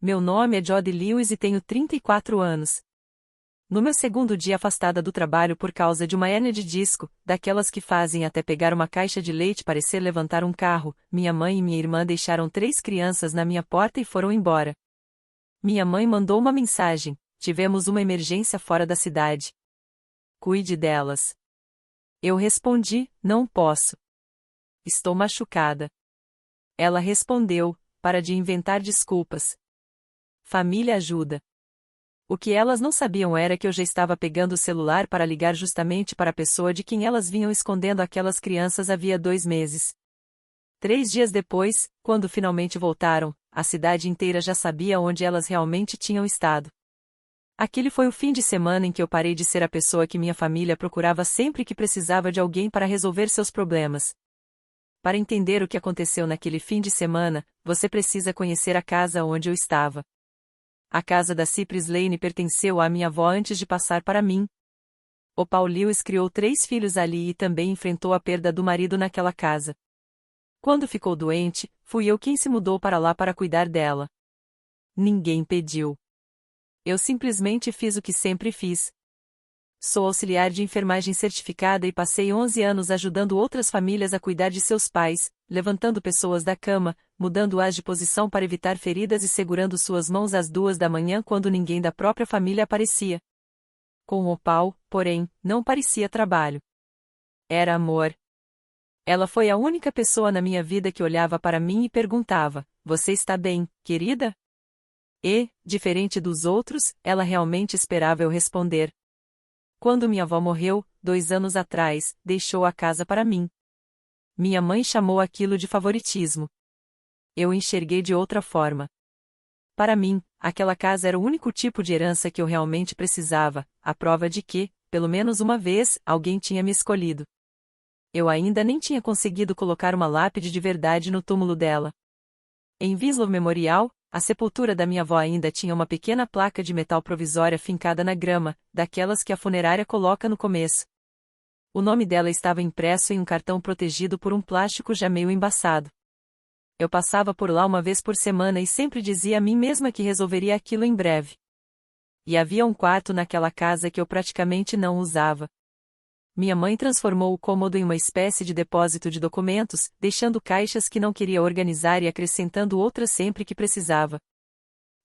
Meu nome é Jody Lewis e tenho 34 anos. No meu segundo dia afastada do trabalho por causa de uma hérnia de disco, daquelas que fazem até pegar uma caixa de leite parecer levantar um carro, minha mãe e minha irmã deixaram 3 crianças na minha porta e foram embora. Minha mãe mandou uma mensagem: tivemos uma emergência fora da cidade. Cuide delas. Eu respondi: não posso. Estou machucada. Ela respondeu: para de inventar desculpas. Família ajuda. O que elas não sabiam era que eu já estava pegando o celular para ligar justamente para a pessoa de quem elas vinham escondendo aquelas crianças havia 2 meses. 3 dias depois, quando finalmente voltaram, a cidade inteira já sabia onde elas realmente tinham estado. Aquele foi o fim de semana em que eu parei de ser a pessoa que minha família procurava sempre que precisava de alguém para resolver seus problemas. Para entender o que aconteceu naquele fim de semana, você precisa conhecer a casa onde eu estava. A casa da Cypress Lane pertenceu à minha avó antes de passar para mim. O Paul Lewis criou 3 filhos ali e também enfrentou a perda do marido naquela casa. Quando ficou doente, fui eu quem se mudou para lá para cuidar dela. Ninguém pediu. Eu simplesmente fiz o que sempre fiz. Sou auxiliar de enfermagem certificada e passei 11 anos ajudando outras famílias a cuidar de seus pais, levantando pessoas da cama, mudando-as de posição para evitar feridas e segurando suas mãos às 2 da manhã quando ninguém da própria família aparecia. Com o Paul, porém, não parecia trabalho. Era amor. Ela foi a única pessoa na minha vida que olhava para mim e perguntava: você está bem, querida? E, diferente dos outros, ela realmente esperava eu responder. Quando minha avó morreu, 2 anos atrás, deixou a casa para mim. Minha mãe chamou aquilo de favoritismo. Eu enxerguei de outra forma. Para mim, aquela casa era o único tipo de herança que eu realmente precisava, a prova de que, pelo menos uma vez, alguém tinha me escolhido. Eu ainda nem tinha conseguido colocar uma lápide de verdade no túmulo dela. Em Winslow Memorial, a sepultura da minha avó ainda tinha uma pequena placa de metal provisória fincada na grama, daquelas que a funerária coloca no começo. O nome dela estava impresso em um cartão protegido por um plástico já meio embaçado. Eu passava por lá uma vez por semana e sempre dizia a mim mesma que resolveria aquilo em breve. E havia um quarto naquela casa que eu praticamente não usava. Minha mãe transformou o cômodo em uma espécie de depósito de documentos, deixando caixas que não queria organizar e acrescentando outras sempre que precisava.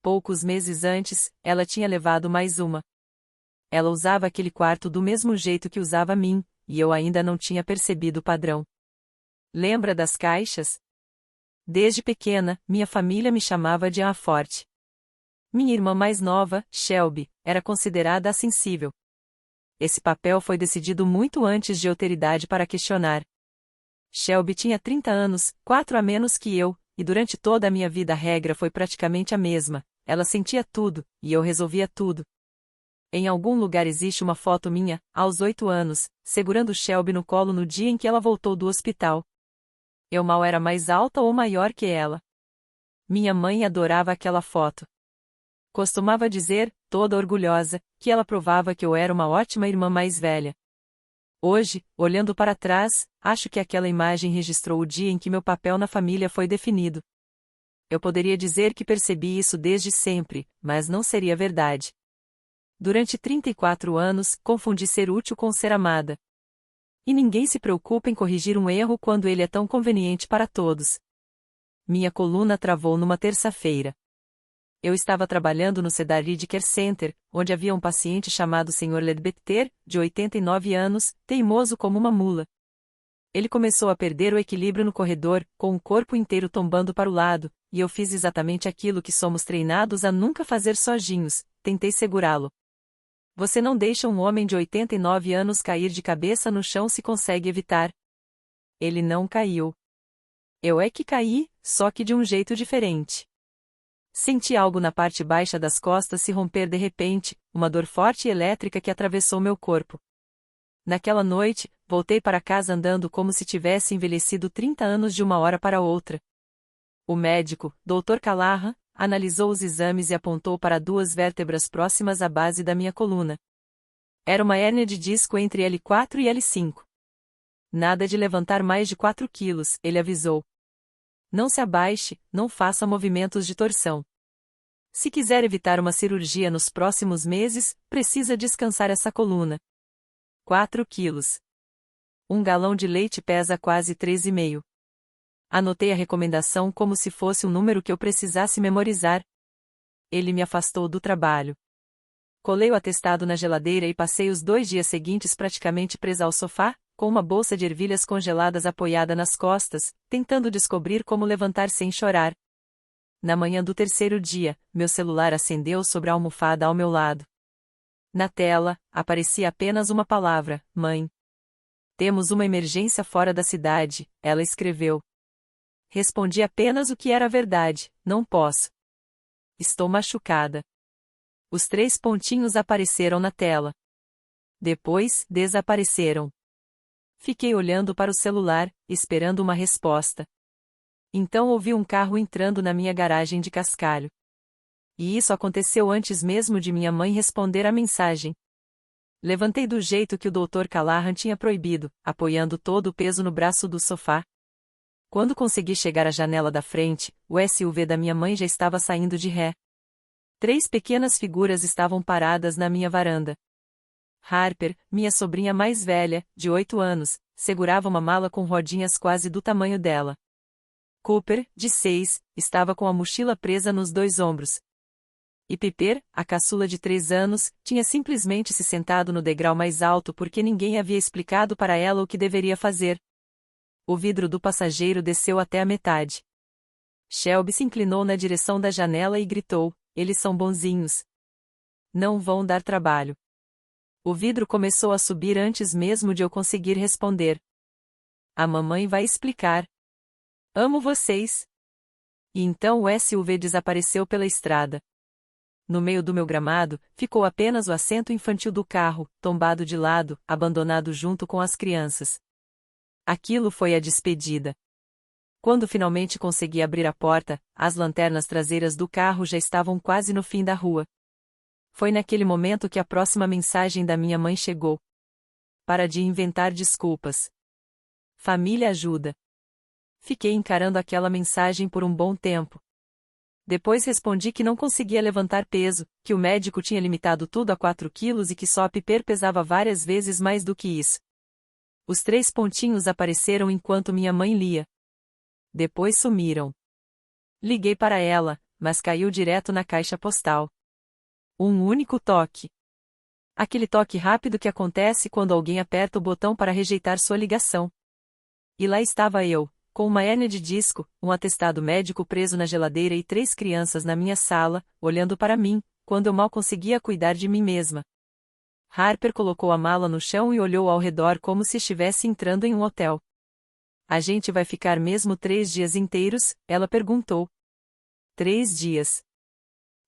Poucos meses antes, ela tinha levado mais uma. Ela usava aquele quarto do mesmo jeito que usava a mim, e eu ainda não tinha percebido o padrão. Lembra das caixas? Desde pequena, minha família me chamava de a forte. Minha irmã mais nova, Shelby, era considerada a sensível. Esse papel foi decidido muito antes de eu ter idade para questionar. Shelby tinha 30 anos, 4 a menos que eu, e durante toda a minha vida a regra foi praticamente a mesma: ela sentia tudo, e eu resolvia tudo. Em algum lugar existe uma foto minha, aos 8 anos, segurando Shelby no colo no dia em que ela voltou do hospital. Eu mal era mais alta ou maior que ela. Minha mãe adorava aquela foto. Costumava dizer, toda orgulhosa, que ela provava que eu era uma ótima irmã mais velha. Hoje, olhando para trás, acho que aquela imagem registrou o dia em que meu papel na família foi definido. Eu poderia dizer que percebi isso desde sempre, mas não seria verdade. Durante 34 anos, confundi ser útil com ser amada. E ninguém se preocupa em corrigir um erro quando ele é tão conveniente para todos. Minha coluna travou numa terça-feira. Eu estava trabalhando no Cedar Ridge Care Center, onde havia um paciente chamado Sr. Ledbetter, de 89 anos, teimoso como uma mula. Ele começou a perder o equilíbrio no corredor, com o corpo inteiro tombando para o lado, e eu fiz exatamente aquilo que somos treinados a nunca fazer sozinhos: tentei segurá-lo. Você não deixa um homem de 89 anos cair de cabeça no chão se consegue evitar. Ele não caiu. Eu é que caí, só que de um jeito diferente. Senti algo na parte baixa das costas se romper de repente, uma dor forte e elétrica que atravessou meu corpo. Naquela noite, voltei para casa andando como se tivesse envelhecido 30 anos de uma hora para outra. O médico, Dr. Callahan, analisou os exames e apontou para 2 vértebras próximas à base da minha coluna. Era uma hérnia de disco entre L4 e L5. Nada de levantar mais de 4 quilos, ele avisou. Não se abaixe, não faça movimentos de torção. Se quiser evitar uma cirurgia nos próximos meses, precisa descansar essa coluna. 4 quilos. Um galão de leite pesa quase 3,5. Anotei a recomendação como se fosse um número que eu precisasse memorizar. Ele me afastou do trabalho. Colei o atestado na geladeira e passei os 2 dias seguintes praticamente presa ao sofá, com uma bolsa de ervilhas congeladas apoiada nas costas, tentando descobrir como levantar sem chorar. Na manhã do 3º dia, meu celular acendeu sobre a almofada ao meu lado. Na tela, aparecia apenas uma palavra: mãe. Temos uma emergência fora da cidade, ela escreveu. Respondi apenas o que era verdade: não posso. Estou machucada. Os 3 pontinhos apareceram na tela. Depois, desapareceram. Fiquei olhando para o celular, esperando uma resposta. Então ouvi um carro entrando na minha garagem de cascalho. E isso aconteceu antes mesmo de minha mãe responder a mensagem. Levantei do jeito que o Dr. Callahan tinha proibido, apoiando todo o peso no braço do sofá. Quando consegui chegar à janela da frente, o SUV da minha mãe já estava saindo de ré. 3 pequenas figuras estavam paradas na minha varanda. Harper, minha sobrinha mais velha, de 8 anos, segurava uma mala com rodinhas quase do tamanho dela. Cooper, de 6, estava com a mochila presa nos 2 ombros. E Piper, a caçula de 3 anos, tinha simplesmente se sentado no degrau mais alto porque ninguém havia explicado para ela o que deveria fazer. O vidro do passageiro desceu até a metade. Shelby se inclinou na direção da janela e gritou: eles são bonzinhos. Não vão dar trabalho. O vidro começou a subir antes mesmo de eu conseguir responder. A mamãe vai explicar. Amo vocês. E então o SUV desapareceu pela estrada. No meio do meu gramado, ficou apenas o assento infantil do carro, tombado de lado, abandonado junto com as crianças. Aquilo foi a despedida. Quando finalmente consegui abrir a porta, as lanternas traseiras do carro já estavam quase no fim da rua. Foi naquele momento que a próxima mensagem da minha mãe chegou. Para de inventar desculpas. Família ajuda. Fiquei encarando aquela mensagem por um bom tempo. Depois respondi que não conseguia levantar peso, que o médico tinha limitado tudo a 4 quilos e que só a Piper pesava várias vezes mais do que isso. Os 3 pontinhos apareceram enquanto minha mãe lia. Depois sumiram. Liguei para ela, mas caiu direto na caixa postal. Um único toque. Aquele toque rápido que acontece quando alguém aperta o botão para rejeitar sua ligação. E lá estava eu, com uma hérnia de disco, um atestado médico preso na geladeira e 3 crianças na minha sala, olhando para mim, quando eu mal conseguia cuidar de mim mesma. Harper colocou a mala no chão e olhou ao redor como se estivesse entrando em um hotel. A gente vai ficar mesmo 3 dias inteiros? Ela perguntou. 3 dias.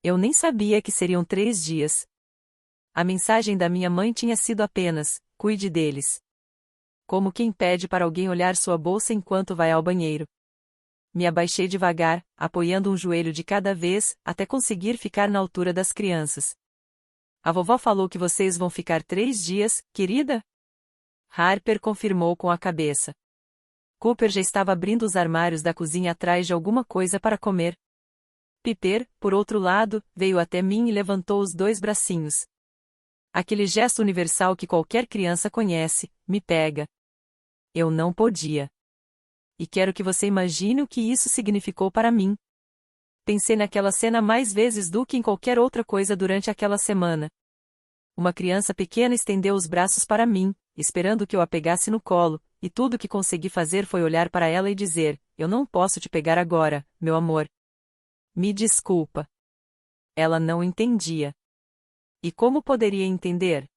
Eu nem sabia que seriam 3 dias. A mensagem da minha mãe tinha sido apenas: cuide deles. Como quem pede para alguém olhar sua bolsa enquanto vai ao banheiro. Me abaixei devagar, apoiando um joelho de cada vez, até conseguir ficar na altura das crianças. A vovó falou que vocês vão ficar 3 dias, querida? Harper confirmou com a cabeça. Cooper já estava abrindo os armários da cozinha atrás de alguma coisa para comer. Piper, por outro lado, veio até mim e levantou os 2 bracinhos. Aquele gesto universal que qualquer criança conhece: me pega. Eu não podia. E quero que você imagine o que isso significou para mim. Pensei naquela cena mais vezes do que em qualquer outra coisa durante aquela semana. Uma criança pequena estendeu os braços para mim, esperando que eu a pegasse no colo, e tudo o que consegui fazer foi olhar para ela e dizer: eu não posso te pegar agora, meu amor. Me desculpa. Ela não entendia. E como poderia entender?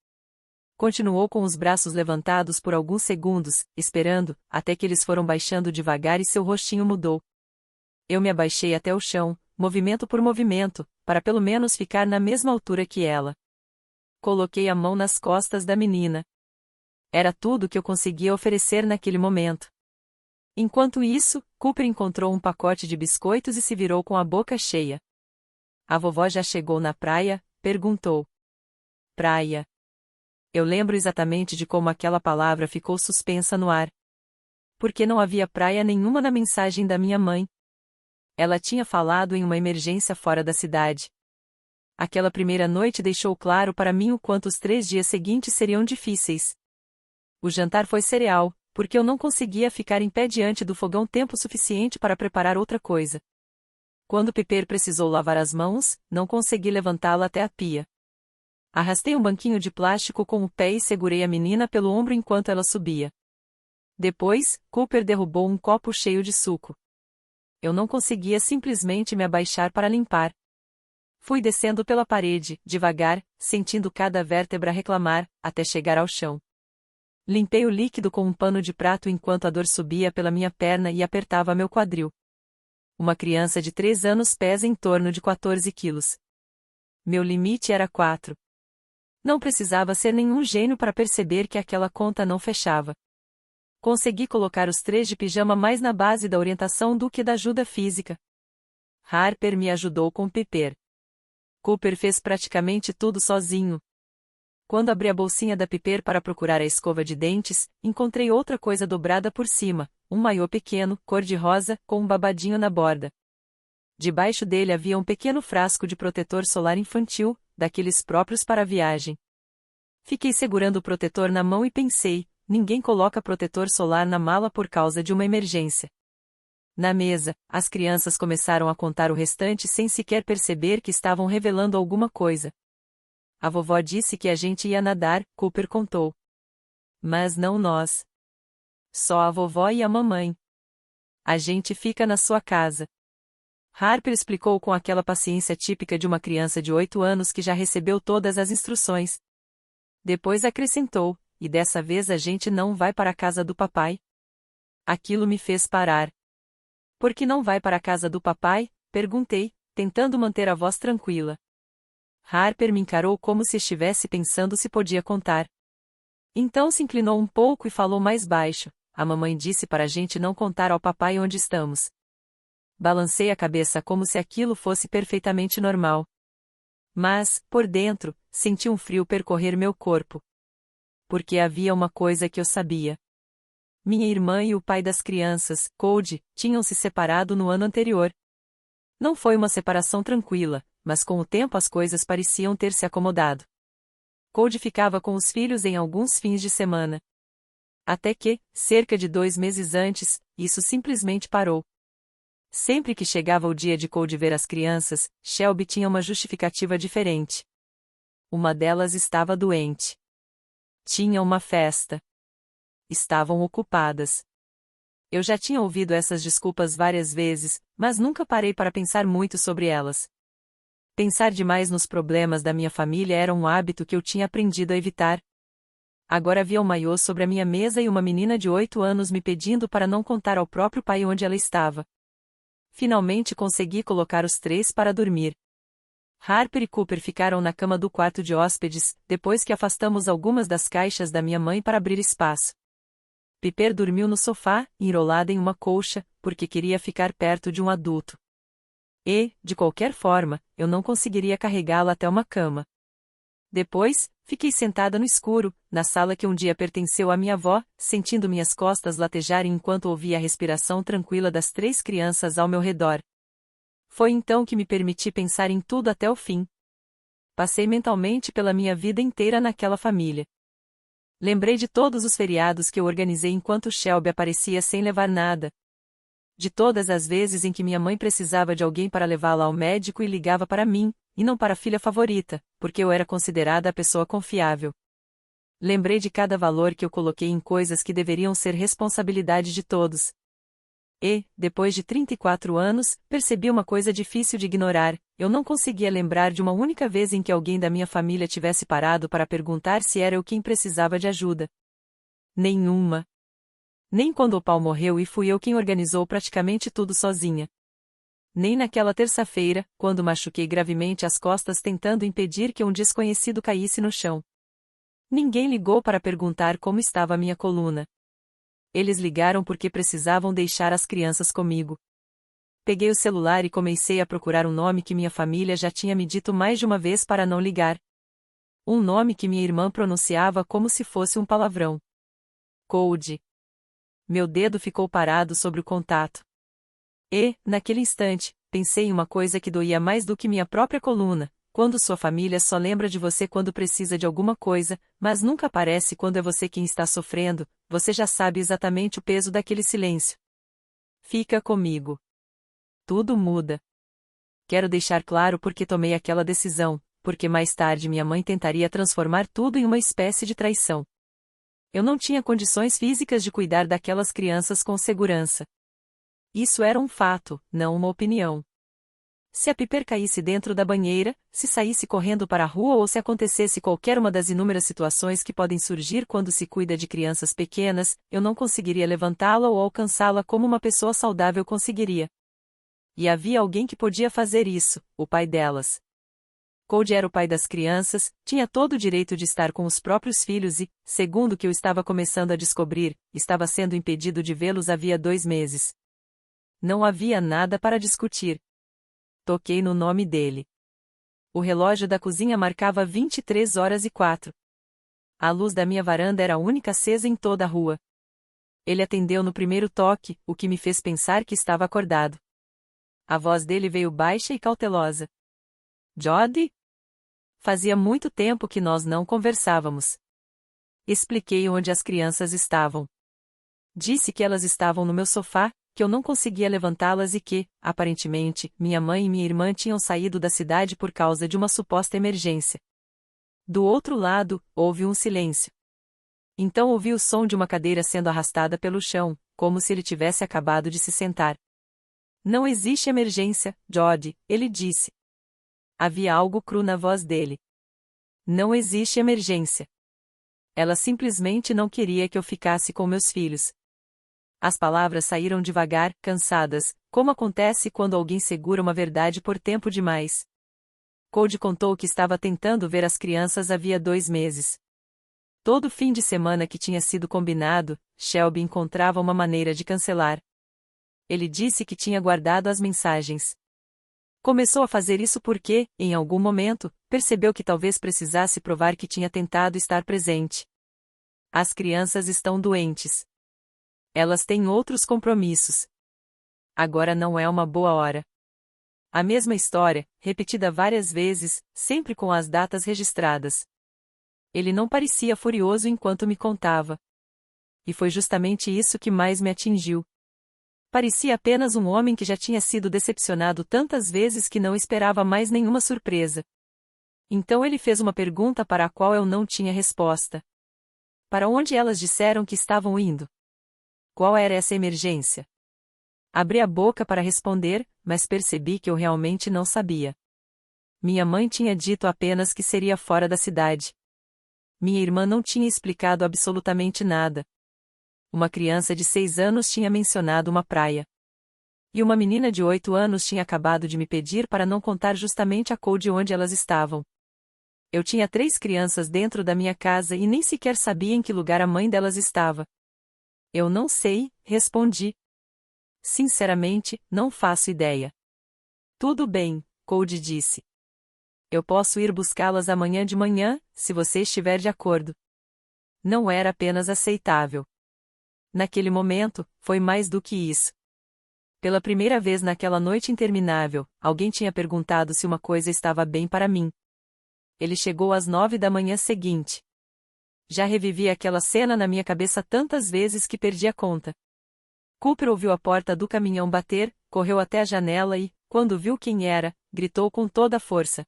Continuou com os braços levantados por alguns segundos, esperando, até que eles foram baixando devagar e seu rostinho mudou. Eu me abaixei até o chão, movimento por movimento, para pelo menos ficar na mesma altura que ela. Coloquei a mão nas costas da menina. Era tudo que eu conseguia oferecer naquele momento. Enquanto isso, Cooper encontrou um pacote de biscoitos e se virou com a boca cheia. A vovó já chegou na praia? Perguntou. Praia. Eu lembro exatamente de como aquela palavra ficou suspensa no ar. Porque não havia praia nenhuma na mensagem da minha mãe. Ela tinha falado em uma emergência fora da cidade. Aquela primeira noite deixou claro para mim o quanto os 3 dias seguintes seriam difíceis. O jantar foi cereal, porque eu não conseguia ficar em pé diante do fogão tempo suficiente para preparar outra coisa. Quando Piper precisou lavar as mãos, não consegui levantá-la até a pia. Arrastei um banquinho de plástico com o pé e segurei a menina pelo ombro enquanto ela subia. Depois, Cooper derrubou um copo cheio de suco. Eu não conseguia simplesmente me abaixar para limpar. Fui descendo pela parede, devagar, sentindo cada vértebra reclamar, até chegar ao chão. Limpei o líquido com um pano de prato enquanto a dor subia pela minha perna e apertava meu quadril. Uma criança de 3 anos pesa em torno de 14 quilos. Meu limite era 4. Não precisava ser nenhum gênio para perceber que aquela conta não fechava. Consegui colocar os 3 de pijama mais na base da orientação do que da ajuda física. Harper me ajudou com Piper. Cooper fez praticamente tudo sozinho. Quando abri a bolsinha da Piper para procurar a escova de dentes, encontrei outra coisa dobrada por cima, um maiô pequeno, cor-de-rosa, com um babadinho na borda. Debaixo dele havia um pequeno frasco de protetor solar infantil, daqueles próprios para a viagem. Fiquei segurando o protetor na mão e pensei, ninguém coloca protetor solar na mala por causa de uma emergência. Na mesa, as crianças começaram a contar o restante sem sequer perceber que estavam revelando alguma coisa. A vovó disse que a gente ia nadar, Cooper contou. Mas não nós. Só a vovó e a mamãe. A gente fica na sua casa. Harper explicou com aquela paciência típica de uma criança de 8 anos que já recebeu todas as instruções. Depois acrescentou, e dessa vez a gente não vai para a casa do papai? Aquilo me fez parar. Por que não vai para a casa do papai? Perguntei, tentando manter a voz tranquila. Harper me encarou como se estivesse pensando se podia contar. Então se inclinou um pouco e falou mais baixo. A mamãe disse para a gente não contar ao papai onde estamos. Balancei a cabeça como se aquilo fosse perfeitamente normal. Mas, por dentro, senti um frio percorrer meu corpo. Porque havia uma coisa que eu sabia. Minha irmã e o pai das crianças, Cody, tinham se separado no ano anterior. Não foi uma separação tranquila, mas com o tempo as coisas pareciam ter se acomodado. Cody ficava com os filhos em alguns fins de semana. Até que, cerca de 2 meses antes, isso simplesmente parou. Sempre que chegava o dia de Cody ver as crianças, Shelby tinha uma justificativa diferente. Uma delas estava doente. Tinha uma festa. Estavam ocupadas. Eu já tinha ouvido essas desculpas várias vezes, mas nunca parei para pensar muito sobre elas. Pensar demais nos problemas da minha família era um hábito que eu tinha aprendido a evitar. Agora havia um maiô sobre a minha mesa e uma menina de 8 anos me pedindo para não contar ao próprio pai onde ela estava. Finalmente consegui colocar os 3 para dormir. Harper e Cooper ficaram na cama do quarto de hóspedes, depois que afastamos algumas das caixas da minha mãe para abrir espaço. Piper dormiu no sofá, enrolada em uma colcha, porque queria ficar perto de um adulto. E, de qualquer forma, eu não conseguiria carregá-la até uma cama. Depois, fiquei sentada no escuro, na sala que um dia pertenceu à minha avó, sentindo minhas costas latejarem enquanto ouvia a respiração tranquila das 3 crianças ao meu redor. Foi então que me permiti pensar em tudo até o fim. Passei mentalmente pela minha vida inteira naquela família. Lembrei de todos os feriados que eu organizei enquanto Shelby aparecia sem levar nada. De todas as vezes em que minha mãe precisava de alguém para levá-la ao médico e ligava para mim, e não para a filha favorita, porque eu era considerada a pessoa confiável. Lembrei de cada valor que eu coloquei em coisas que deveriam ser responsabilidade de todos. E, depois de 34 anos, percebi uma coisa difícil de ignorar: eu não conseguia lembrar de uma única vez em que alguém da minha família tivesse parado para perguntar se era eu quem precisava de ajuda. Nenhuma. Nem quando o Paul morreu e fui eu quem organizou praticamente tudo sozinha. Nem naquela terça-feira, quando machuquei gravemente as costas tentando impedir que um desconhecido caísse no chão. Ninguém ligou para perguntar como estava a minha coluna. Eles ligaram porque precisavam deixar as crianças comigo. Peguei o celular e comecei a procurar um nome que minha família já tinha me dito mais de uma vez para não ligar. Um nome que minha irmã pronunciava como se fosse um palavrão. Cody. Meu dedo ficou parado sobre o contato. E, naquele instante, pensei em uma coisa que doía mais do que minha própria coluna: quando sua família só lembra de você quando precisa de alguma coisa, mas nunca aparece quando é você quem está sofrendo, você já sabe exatamente o peso daquele silêncio. Fica comigo. Tudo muda. Quero deixar claro por que tomei aquela decisão, porque mais tarde minha mãe tentaria transformar tudo em uma espécie de traição. Eu não tinha condições físicas de cuidar daquelas crianças com segurança. Isso era um fato, não uma opinião. Se a Piper caísse dentro da banheira, se saísse correndo para a rua ou se acontecesse qualquer uma das inúmeras situações que podem surgir quando se cuida de crianças pequenas, eu não conseguiria levantá-la ou alcançá-la como uma pessoa saudável conseguiria. E havia alguém que podia fazer isso, o pai delas. Cody era o pai das crianças, tinha todo o direito de estar com os próprios filhos e, segundo o que eu estava começando a descobrir, estava sendo impedido de vê-los havia 2 meses. Não havia nada para discutir. Toquei no nome dele. O relógio da cozinha marcava 23h04. A luz da minha varanda era a única acesa em toda a rua. Ele atendeu no primeiro toque, o que me fez pensar que estava acordado. A voz dele veio baixa e cautelosa. Jody? Fazia muito tempo que nós não conversávamos. Expliquei onde as crianças estavam. Disse que elas estavam no meu sofá, que eu não conseguia levantá-las e que, aparentemente, minha mãe e minha irmã tinham saído da cidade por causa de uma suposta emergência. Do outro lado, houve um silêncio. Então ouvi o som de uma cadeira sendo arrastada pelo chão, como se ele tivesse acabado de se sentar. Não existe emergência, Jody, ele disse. Havia algo cru na voz dele. Não existe emergência. Ela simplesmente não queria que eu ficasse com meus filhos. As palavras saíram devagar, cansadas, como acontece quando alguém segura uma verdade por tempo demais. Cody contou que estava tentando ver as crianças havia 2 meses. Todo fim de semana que tinha sido combinado, Shelby encontrava uma maneira de cancelar. Ele disse que tinha guardado as mensagens. Começou a fazer isso porque, em algum momento, percebeu que talvez precisasse provar que tinha tentado estar presente. As crianças estão doentes. Elas têm outros compromissos. Agora não é uma boa hora. A mesma história, repetida várias vezes, sempre com as datas registradas. Ele não parecia furioso enquanto me contava. E foi justamente isso que mais me atingiu. Parecia apenas um homem que já tinha sido decepcionado tantas vezes que não esperava mais nenhuma surpresa. Então ele fez uma pergunta para a qual eu não tinha resposta. Para onde elas disseram que estavam indo? Qual era essa emergência? Abri a boca para responder, mas percebi que eu realmente não sabia. Minha mãe tinha dito apenas que seria fora da cidade. Minha irmã não tinha explicado absolutamente nada. Uma criança de 6 anos tinha mencionado uma praia. E uma menina de 8 anos tinha acabado de me pedir para não contar justamente a Cody onde elas estavam. Eu tinha 3 crianças dentro da minha casa e nem sequer sabia em que lugar a mãe delas estava. Eu não sei, respondi. Sinceramente, não faço ideia. Tudo bem, Cody disse. Eu posso ir buscá-las amanhã de manhã, se você estiver de acordo. Não era apenas aceitável. Naquele momento, foi mais do que isso. Pela primeira vez naquela noite interminável, alguém tinha perguntado se uma coisa estava bem para mim. Ele chegou às 9 da manhã seguinte. Já revivi aquela cena na minha cabeça tantas vezes que perdi a conta. Cooper ouviu a porta do caminhão bater, correu até a janela e, quando viu quem era, gritou com toda a força.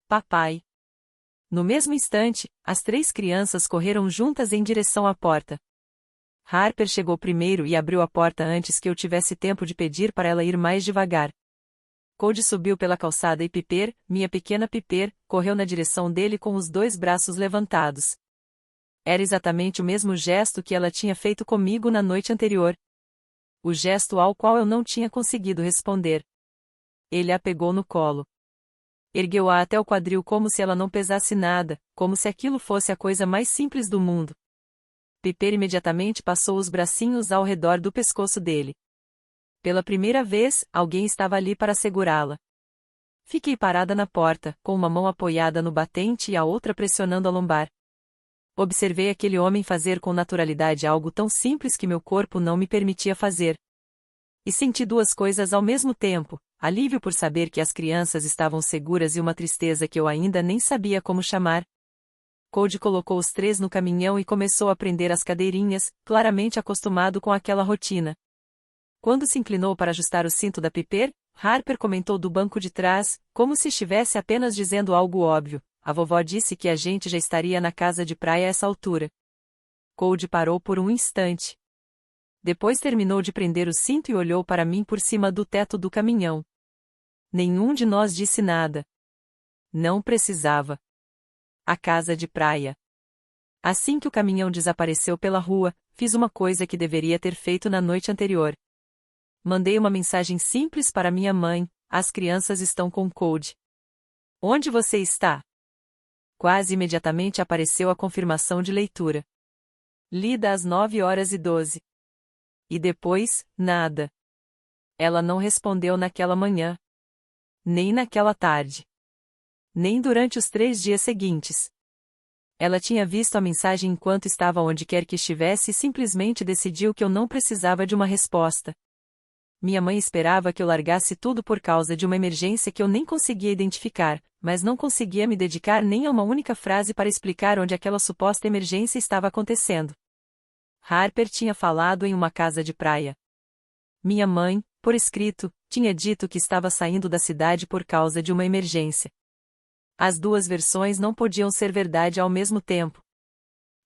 Papai! No mesmo instante, as 3 crianças correram juntas em direção à porta. Harper chegou primeiro e abriu a porta antes que eu tivesse tempo de pedir para ela ir mais devagar. Cody subiu pela calçada e Piper, minha pequena Piper, correu na direção dele com os 2 braços levantados. Era exatamente o mesmo gesto que ela tinha feito comigo na noite anterior. O gesto ao qual eu não tinha conseguido responder. Ele a pegou no colo. Ergueu-a até o quadril como se ela não pesasse nada, como se aquilo fosse a coisa mais simples do mundo. Piper imediatamente passou os bracinhos ao redor do pescoço dele. Pela primeira vez, alguém estava ali para segurá-la. Fiquei parada na porta, com uma mão apoiada no batente e a outra pressionando a lombar. Observei aquele homem fazer com naturalidade algo tão simples que meu corpo não me permitia fazer. E senti 2 coisas ao mesmo tempo, alívio por saber que as crianças estavam seguras e uma tristeza que eu ainda nem sabia como chamar. Cody colocou os três no caminhão e começou a prender as cadeirinhas, claramente acostumado com aquela rotina. Quando se inclinou para ajustar o cinto da Piper, Harper comentou do banco de trás, como se estivesse apenas dizendo algo óbvio. A vovó disse que a gente já estaria na casa de praia a essa altura. Cody parou por um instante. Depois terminou de prender o cinto e olhou para mim por cima do teto do caminhão. Nenhum de nós disse nada. Não precisava. A casa de praia. Assim que o caminhão desapareceu pela rua, fiz uma coisa que deveria ter feito na noite anterior. Mandei uma mensagem simples para minha mãe: as crianças estão com Cody. Onde você está? Quase imediatamente apareceu a confirmação de leitura. Lida às 9h12. E depois, nada. Ela não respondeu naquela manhã. Nem naquela tarde. Nem durante os 3 dias seguintes. Ela tinha visto a mensagem enquanto estava onde quer que estivesse e simplesmente decidiu que eu não precisava de uma resposta. Minha mãe esperava que eu largasse tudo por causa de uma emergência que eu nem conseguia identificar, mas não conseguia me dedicar nem a uma única frase para explicar onde aquela suposta emergência estava acontecendo. Harper tinha falado em uma casa de praia. Minha mãe, por escrito, tinha dito que estava saindo da cidade por causa de uma emergência. As duas versões não podiam ser verdade ao mesmo tempo.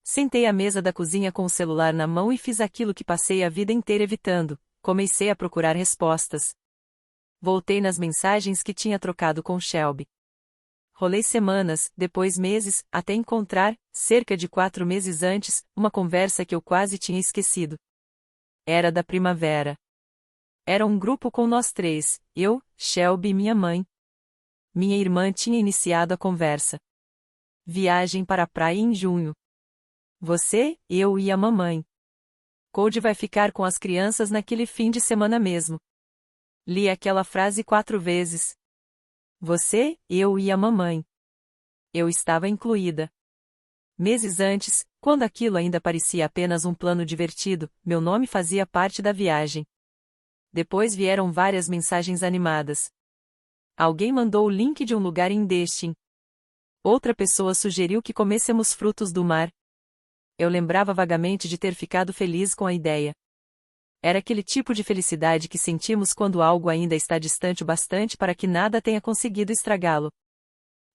Sentei à mesa da cozinha com o celular na mão e fiz aquilo que passei a vida inteira evitando. Comecei a procurar respostas. Voltei nas mensagens que tinha trocado com Shelby. Rolei semanas, depois meses, até encontrar, cerca de 4 meses antes, uma conversa que eu quase tinha esquecido. Era da primavera. Era um grupo com nós 3, eu, Shelby e minha mãe. Minha irmã tinha iniciado a conversa. Viagem para a praia em junho. Você, eu e a mamãe. Cody vai ficar com as crianças naquele fim de semana mesmo. Li aquela frase 4 vezes. Você, eu e a mamãe. Eu estava incluída. Meses antes, quando aquilo ainda parecia apenas um plano divertido, meu nome fazia parte da viagem. Depois vieram várias mensagens animadas. Alguém mandou o link de um lugar em Destin. Outra pessoa sugeriu que comêssemos frutos do mar. Eu lembrava vagamente de ter ficado feliz com a ideia. Era aquele tipo de felicidade que sentimos quando algo ainda está distante o bastante para que nada tenha conseguido estragá-lo.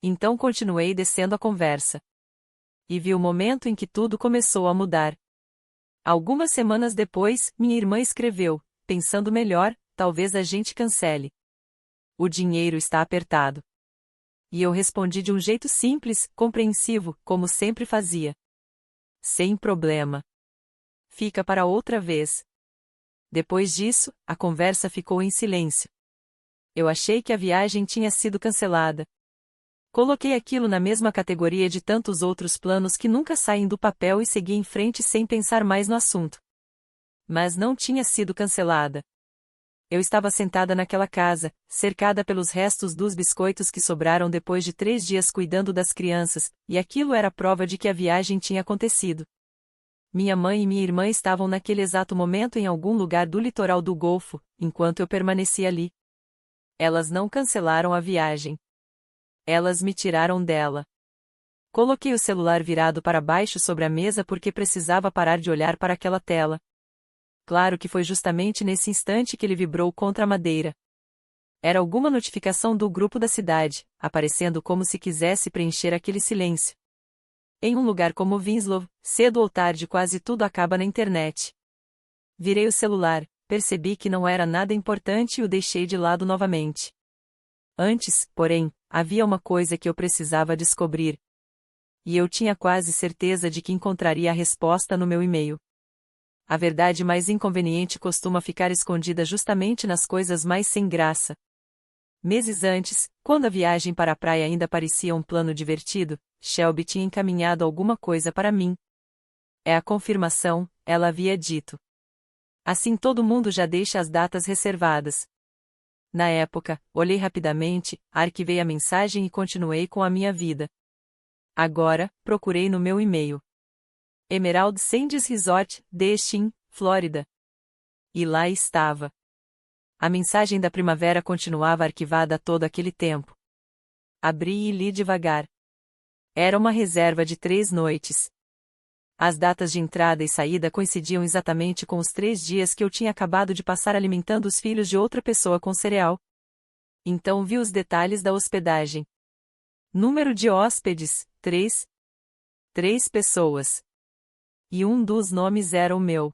Então continuei descendo a conversa. E vi o momento em que tudo começou a mudar. Algumas semanas depois, minha irmã escreveu: pensando melhor, talvez a gente cancele. O dinheiro está apertado. E eu respondi de um jeito simples, compreensivo, como sempre fazia. Sem problema. Fica para outra vez. Depois disso, a conversa ficou em silêncio. Eu achei que a viagem tinha sido cancelada. Coloquei aquilo na mesma categoria de tantos outros planos que nunca saem do papel e segui em frente sem pensar mais no assunto. Mas não tinha sido cancelada. Eu estava sentada naquela casa, cercada pelos restos dos biscoitos que sobraram depois de 3 dias cuidando das crianças, e aquilo era prova de que a viagem tinha acontecido. Minha mãe e minha irmã estavam naquele exato momento em algum lugar do litoral do Golfo, enquanto eu permanecia ali. Elas não cancelaram a viagem. Elas me tiraram dela. Coloquei o celular virado para baixo sobre a mesa porque precisava parar de olhar para aquela tela. Claro que foi justamente nesse instante que ele vibrou contra a madeira. Era alguma notificação do grupo da cidade, aparecendo como se quisesse preencher aquele silêncio. Em um lugar como Winslow, cedo ou tarde quase tudo acaba na internet. Virei o celular, percebi que não era nada importante e o deixei de lado novamente. Antes, porém, havia uma coisa que eu precisava descobrir. E eu tinha quase certeza de que encontraria a resposta no meu e-mail. A verdade mais inconveniente costuma ficar escondida justamente nas coisas mais sem graça. Meses antes, quando a viagem para a praia ainda parecia um plano divertido, Shelby tinha encaminhado alguma coisa para mim. É a confirmação, ela havia dito. Assim todo mundo já deixa as datas reservadas. Na época, olhei rapidamente, arquivei a mensagem e continuei com a minha vida. Agora, procurei no meu e-mail. Emerald Sands Resort, Destin, Flórida. E lá estava. A mensagem da primavera continuava arquivada todo aquele tempo. Abri e li devagar. Era uma reserva de 3 noites. As datas de entrada e saída coincidiam exatamente com os 3 dias que eu tinha acabado de passar alimentando os filhos de outra pessoa com cereal. Então vi os detalhes da hospedagem. Número de hóspedes, 3. 3 pessoas. E um dos nomes era o meu.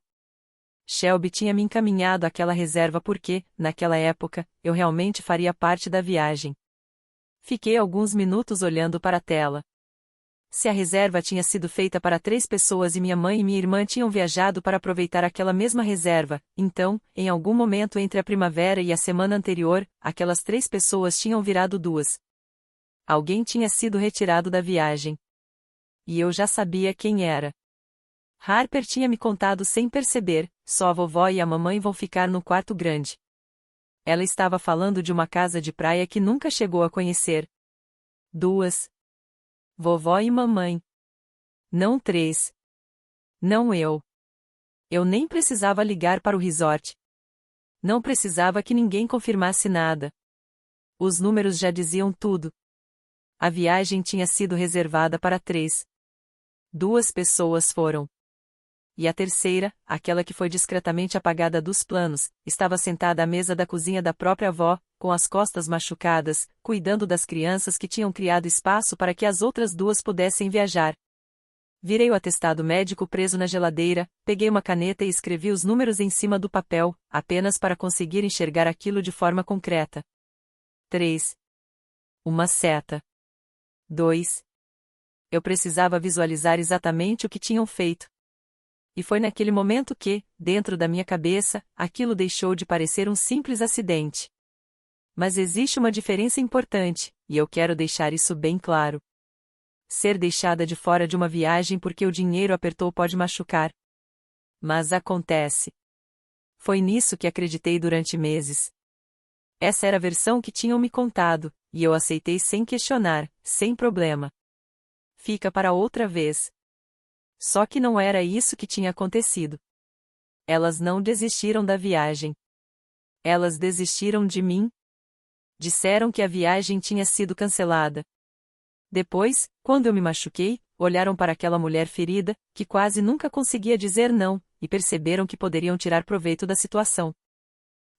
Shelby tinha me encaminhado àquela reserva porque, naquela época, eu realmente faria parte da viagem. Fiquei alguns minutos olhando para a tela. Se a reserva tinha sido feita para 3 pessoas e minha mãe e minha irmã tinham viajado para aproveitar aquela mesma reserva, então, em algum momento entre a primavera e a semana anterior, aquelas 3 pessoas tinham virado 2. Alguém tinha sido retirado da viagem. E eu já sabia quem era. Harper tinha me contado sem perceber, só a vovó e a mamãe vão ficar no quarto grande. Ela estava falando de uma casa de praia que nunca chegou a conhecer. 2. Vovó e mamãe. Não 3. Não eu. Eu nem precisava ligar para o resort. Não precisava que ninguém confirmasse nada. Os números já diziam tudo. A viagem tinha sido reservada para 3. 2 pessoas foram. E a terceira, aquela que foi discretamente apagada dos planos, estava sentada à mesa da cozinha da própria avó, com as costas machucadas, cuidando das crianças que tinham criado espaço para que as outras 2 pudessem viajar. Virei o atestado médico preso na geladeira, peguei uma caneta e escrevi os números em cima do papel, apenas para conseguir enxergar aquilo de forma concreta. 3. Uma seta. 2. Eu precisava visualizar exatamente o que tinham feito. E foi naquele momento que, dentro da minha cabeça, aquilo deixou de parecer um simples acidente. Mas existe uma diferença importante, e eu quero deixar isso bem claro. Ser deixada de fora de uma viagem porque o dinheiro apertou pode machucar. Mas acontece. Foi nisso que acreditei durante meses. Essa era a versão que tinham me contado, e eu aceitei sem questionar, sem problema. Fica para outra vez. Só que não era isso que tinha acontecido. Elas não desistiram da viagem. Elas desistiram de mim. Disseram que a viagem tinha sido cancelada. Depois, quando eu me machuquei, olharam para aquela mulher ferida, que quase nunca conseguia dizer não, e perceberam que poderiam tirar proveito da situação.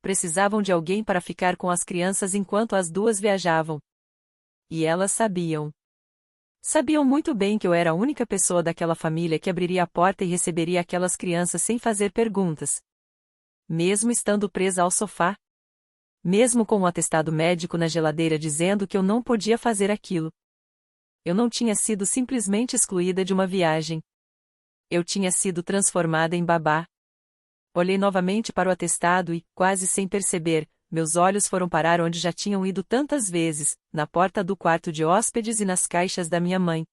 Precisavam de alguém para ficar com as crianças enquanto as 2 viajavam. E elas sabiam. Sabiam muito bem que eu era a única pessoa daquela família que abriria a porta e receberia aquelas crianças sem fazer perguntas. Mesmo estando presa ao sofá. Mesmo com um atestado médico na geladeira dizendo que eu não podia fazer aquilo. Eu não tinha sido simplesmente excluída de uma viagem. Eu tinha sido transformada em babá. Olhei novamente para o atestado e, quase sem perceber, meus olhos foram parar onde já tinham ido tantas vezes, na porta do quarto de hóspedes e nas caixas da minha mãe.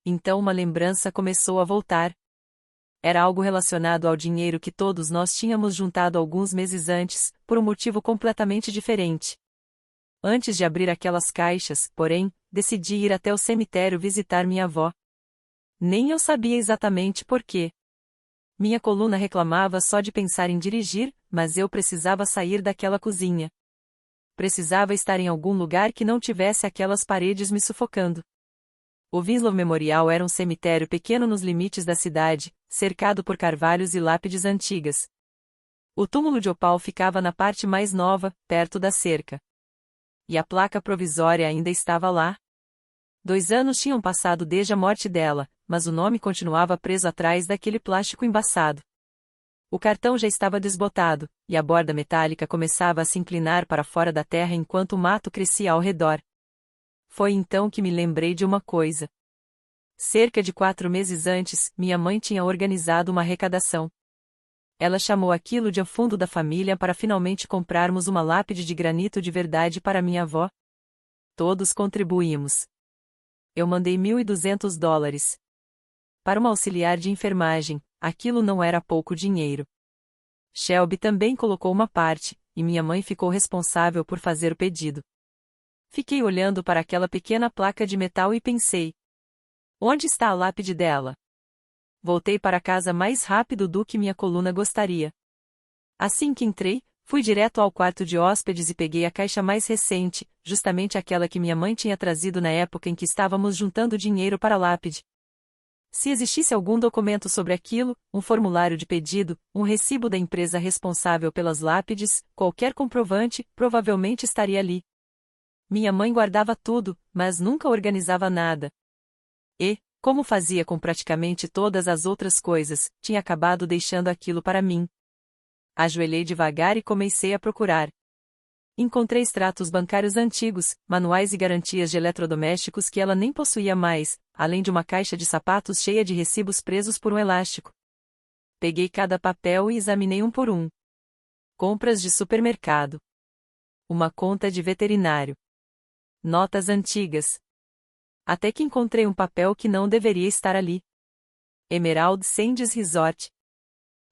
Então uma lembrança começou a voltar. Era algo relacionado ao dinheiro que todos nós tínhamos juntado alguns meses antes, por um motivo completamente diferente. Antes de abrir aquelas caixas, porém, decidi ir até o cemitério visitar minha avó. Nem eu sabia exatamente por quê. Minha coluna reclamava só de pensar em dirigir, mas eu precisava sair daquela cozinha. Precisava estar em algum lugar que não tivesse aquelas paredes me sufocando. O Winslow Memorial era um cemitério pequeno nos limites da cidade, cercado por carvalhos e lápides antigas. O túmulo de Opal ficava na parte mais nova, perto da cerca. E a placa provisória ainda estava lá. 2 anos tinham passado desde a morte dela, mas o nome continuava preso atrás daquele plástico embaçado. O cartão já estava desbotado, e a borda metálica começava a se inclinar para fora da terra enquanto o mato crescia ao redor. Foi então que me lembrei de uma coisa. Cerca de 4 meses antes, minha mãe tinha organizado uma arrecadação. Ela chamou aquilo de fundo da família para finalmente comprarmos uma lápide de granito de verdade para minha avó. Todos contribuímos. Eu mandei $1.200. Para uma auxiliar de enfermagem, aquilo não era pouco dinheiro. Shelby também colocou uma parte, e minha mãe ficou responsável por fazer o pedido. Fiquei olhando para aquela pequena placa de metal e pensei: onde está a lápide dela? Voltei para casa mais rápido do que minha coluna gostaria. Assim que entrei, Fui direto ao quarto de hóspedes e peguei a caixa mais recente, justamente aquela que minha mãe tinha trazido na época em que estávamos juntando dinheiro para a lápide. Se existisse algum documento sobre aquilo, um formulário de pedido, um recibo da empresa responsável pelas lápides, qualquer comprovante, provavelmente estaria ali. Minha mãe guardava tudo, mas nunca organizava nada. E, como fazia com praticamente todas as outras coisas, tinha acabado deixando aquilo para mim. Ajoelhei devagar e comecei a procurar. Encontrei extratos bancários antigos, manuais e garantias de eletrodomésticos que ela nem possuía mais, além de uma caixa de sapatos cheia de recibos presos por um elástico. Peguei cada papel e examinei um por um. Compras de supermercado. Uma conta de veterinário. Notas antigas. Até que encontrei um papel que não deveria estar ali. Emerald Sands Resort.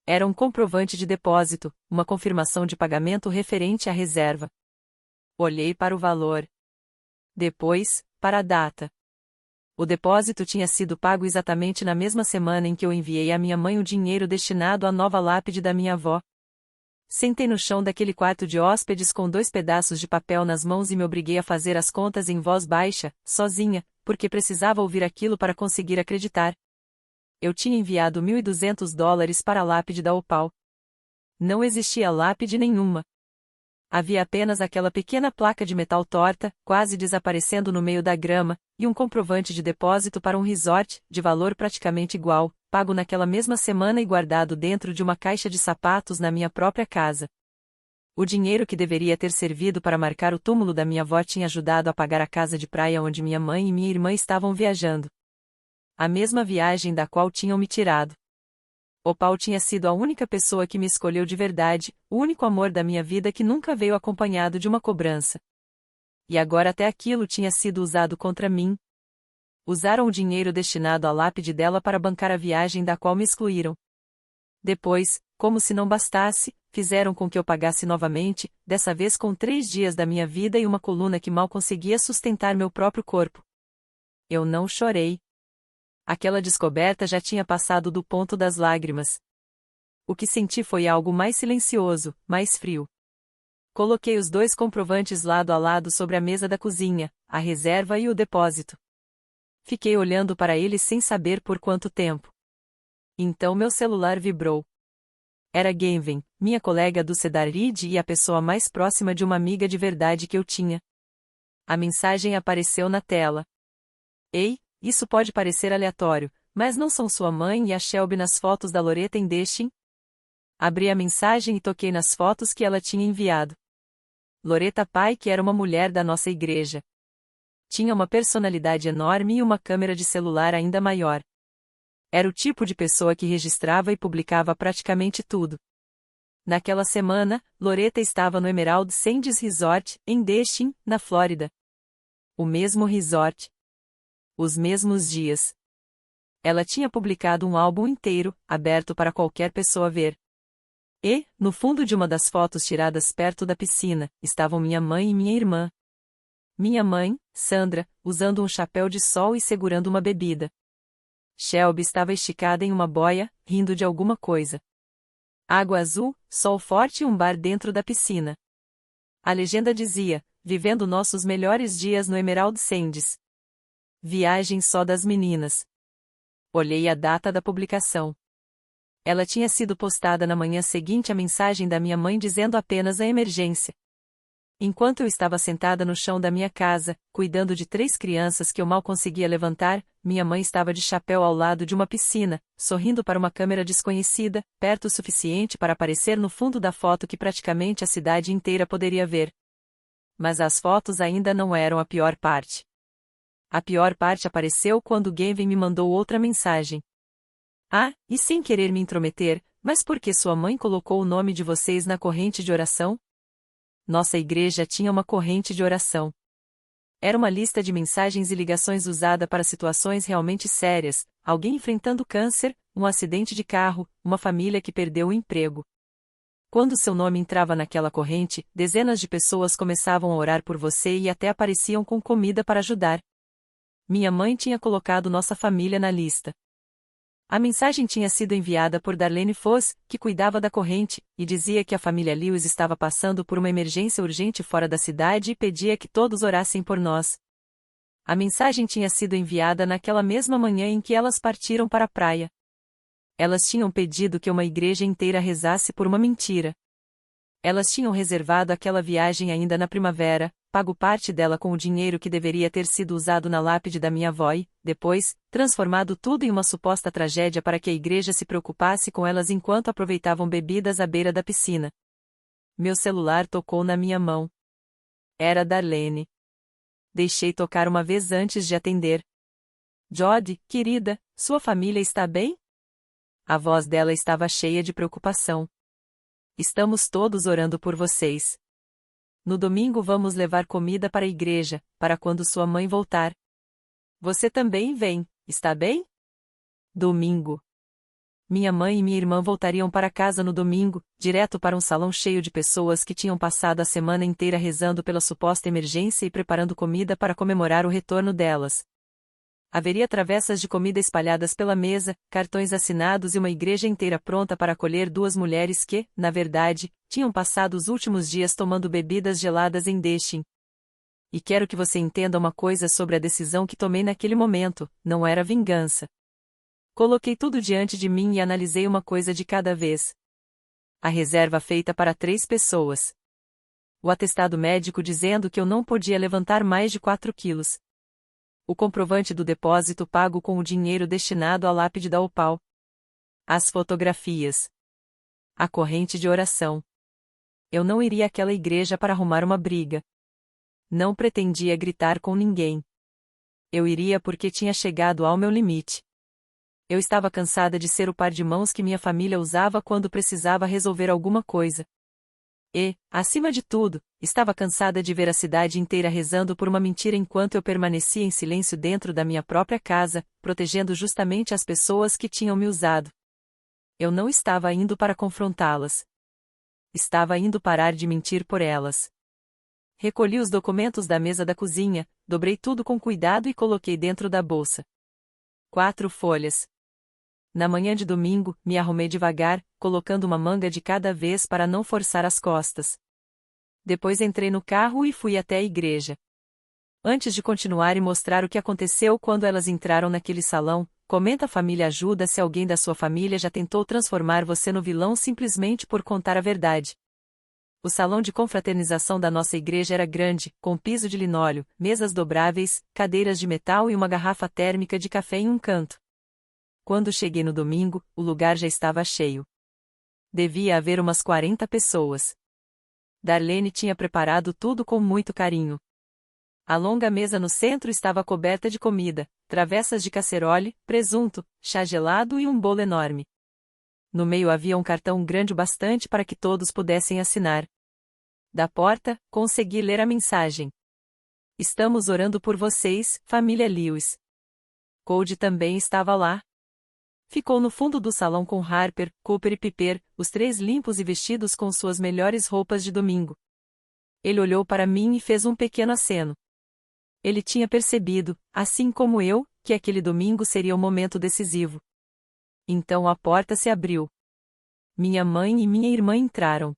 Era um comprovante de depósito, uma confirmação de pagamento referente à reserva. Olhei para o valor. Depois, para a data. O depósito tinha sido pago exatamente na mesma semana em que eu enviei à minha mãe o dinheiro destinado à nova lápide da minha avó. Sentei no chão daquele quarto de hóspedes com 2 pedaços de papel nas mãos e me obriguei a fazer as contas em voz baixa, sozinha, porque precisava ouvir aquilo para conseguir acreditar. Eu tinha enviado $1.200 para a lápide da Opal. Não existia lápide nenhuma. Havia apenas aquela pequena placa de metal torta, quase desaparecendo no meio da grama, e um comprovante de depósito para um resort, de valor praticamente igual, pago naquela mesma semana e guardado dentro de uma caixa de sapatos na minha própria casa. O dinheiro que deveria ter servido para marcar o túmulo da minha avó tinha ajudado a pagar a casa de praia onde minha mãe e minha irmã estavam viajando. A mesma viagem da qual tinham me tirado. Opal tinha sido a única pessoa que me escolheu de verdade, o único amor da minha vida que nunca veio acompanhado de uma cobrança. E agora até aquilo tinha sido usado contra mim. Usaram o dinheiro destinado à lápide dela para bancar a viagem da qual me excluíram. Depois, como se não bastasse, fizeram com que eu pagasse novamente, dessa vez com 3 dias da minha vida e uma coluna que mal conseguia sustentar meu próprio corpo. Eu não chorei. Aquela descoberta já tinha passado do ponto das lágrimas. O que senti foi algo mais silencioso, mais frio. Coloquei os 2 comprovantes lado a lado sobre a mesa da cozinha, a reserva e o depósito. Fiquei olhando para eles sem saber por quanto tempo. Então meu celular vibrou. Era Gavin, minha colega do Cedar Ridge e a pessoa mais próxima de uma amiga de verdade que eu tinha. A mensagem apareceu na tela. Ei, isso pode parecer aleatório, mas não são sua mãe e a Shelby nas fotos da Loretta em Destin? Abri a mensagem e toquei nas fotos que ela tinha enviado. Loretta Pike era uma mulher da nossa igreja. Tinha uma personalidade enorme e uma câmera de celular ainda maior. Era o tipo de pessoa que registrava e publicava praticamente tudo. Naquela semana, Loretta estava no Emerald Sands Resort, em Destin, na Flórida. O mesmo resort. Os mesmos dias. Ela tinha publicado um álbum inteiro, aberto para qualquer pessoa ver. E, no fundo de uma das fotos tiradas perto da piscina, estavam minha mãe e minha irmã. Minha mãe, Sandra, usando um chapéu de sol e segurando uma bebida. Shelby estava esticada em uma boia, rindo de alguma coisa. Água azul, sol forte e um bar dentro da piscina. A legenda dizia: vivendo nossos melhores dias no Emerald Sands. Viagem só das meninas. Olhei a data da publicação. Ela tinha sido postada na manhã seguinte à mensagem da minha mãe dizendo apenas a emergência. Enquanto eu estava sentada no chão da minha casa, cuidando de 3 crianças que eu mal conseguia levantar, minha mãe estava de chapéu ao lado de uma piscina, sorrindo para uma câmera desconhecida, perto o suficiente para aparecer no fundo da foto que praticamente a cidade inteira poderia ver. Mas as fotos ainda não eram a pior parte. A pior parte apareceu quando Gavin me mandou outra mensagem. Ah, e sem querer me intrometer, mas por que sua mãe colocou o nome de vocês na corrente de oração? Nossa igreja tinha uma corrente de oração. Era uma lista de mensagens e ligações usada para situações realmente sérias, alguém enfrentando câncer, um acidente de carro, uma família que perdeu o emprego. Quando seu nome entrava naquela corrente, dezenas de pessoas começavam a orar por você e até apareciam com comida para ajudar. Minha mãe tinha colocado nossa família na lista. A mensagem tinha sido enviada por Darlene Foss, que cuidava da corrente, e dizia que a família Lewis estava passando por uma emergência urgente fora da cidade e pedia que todos orassem por nós. A mensagem tinha sido enviada naquela mesma manhã em que elas partiram para a praia. Elas tinham pedido que uma igreja inteira rezasse por uma mentira. Elas tinham reservado aquela viagem ainda na primavera, pago parte dela com o dinheiro que deveria ter sido usado na lápide da minha avó e, depois, transformado tudo em uma suposta tragédia para que a igreja se preocupasse com elas enquanto aproveitavam bebidas à beira da piscina. Meu celular tocou na minha mão. Era Darlene. Deixei tocar uma vez antes de atender. Jody, querida, sua família está bem? A voz dela estava cheia de preocupação. Estamos todos orando por vocês. No domingo vamos levar comida para a igreja, para quando sua mãe voltar. Você também vem, está bem? Domingo. Minha mãe e minha irmã voltariam para casa no domingo, direto para um salão cheio de pessoas que tinham passado a semana inteira rezando pela suposta emergência e preparando comida para comemorar o retorno delas. Haveria travessas de comida espalhadas pela mesa, cartões assinados e uma igreja inteira pronta para acolher duas mulheres que, na verdade, tinham passado os últimos dias tomando bebidas geladas em Destin. E quero que você entenda uma coisa sobre a decisão que tomei naquele momento, não era vingança. Coloquei tudo diante de mim e analisei uma coisa de cada vez. A reserva feita para 3 pessoas. O atestado médico dizendo que eu não podia levantar mais de 4 quilos. O comprovante do depósito pago com o dinheiro destinado à lápide da Opal. As fotografias. A corrente de oração. Eu não iria àquela igreja para arrumar uma briga. Não pretendia gritar com ninguém. Eu iria porque tinha chegado ao meu limite. Eu estava cansada de ser o par de mãos que minha família usava quando precisava resolver alguma coisa. E, acima de tudo, estava cansada de ver a cidade inteira rezando por uma mentira enquanto eu permanecia em silêncio dentro da minha própria casa, protegendo justamente as pessoas que tinham me usado. Eu não estava indo para confrontá-las. Estava indo parar de mentir por elas. Recolhi os documentos da mesa da cozinha, dobrei tudo com cuidado e coloquei dentro da bolsa. 4 folhas. Na manhã de domingo, me arrumei devagar, colocando uma manga de cada vez para não forçar as costas. Depois entrei no carro e fui até a igreja. Antes de continuar e mostrar o que aconteceu quando elas entraram naquele salão, comenta: a família ajuda se alguém da sua família já tentou transformar você no vilão simplesmente por contar a verdade. O salão de confraternização da nossa igreja era grande, com piso de linóleo, mesas dobráveis, cadeiras de metal e uma garrafa térmica de café em um canto. Quando cheguei no domingo, o lugar já estava cheio. Devia haver umas 40 pessoas. Darlene tinha preparado tudo com muito carinho. A longa mesa no centro estava coberta de comida, travessas de casserole, presunto, chá gelado e um bolo enorme. No meio havia um cartão grande o bastante para que todos pudessem assinar. Da porta, consegui ler a mensagem. Estamos orando por vocês, família Lewis. Cody também estava lá. Ficou no fundo do salão com Harper, Cooper e Piper, os 3 limpos e vestidos com suas melhores roupas de domingo. Ele olhou para mim e fez um pequeno aceno. Ele tinha percebido, assim como eu, que aquele domingo seria o momento decisivo. Então a porta se abriu. Minha mãe e minha irmã entraram.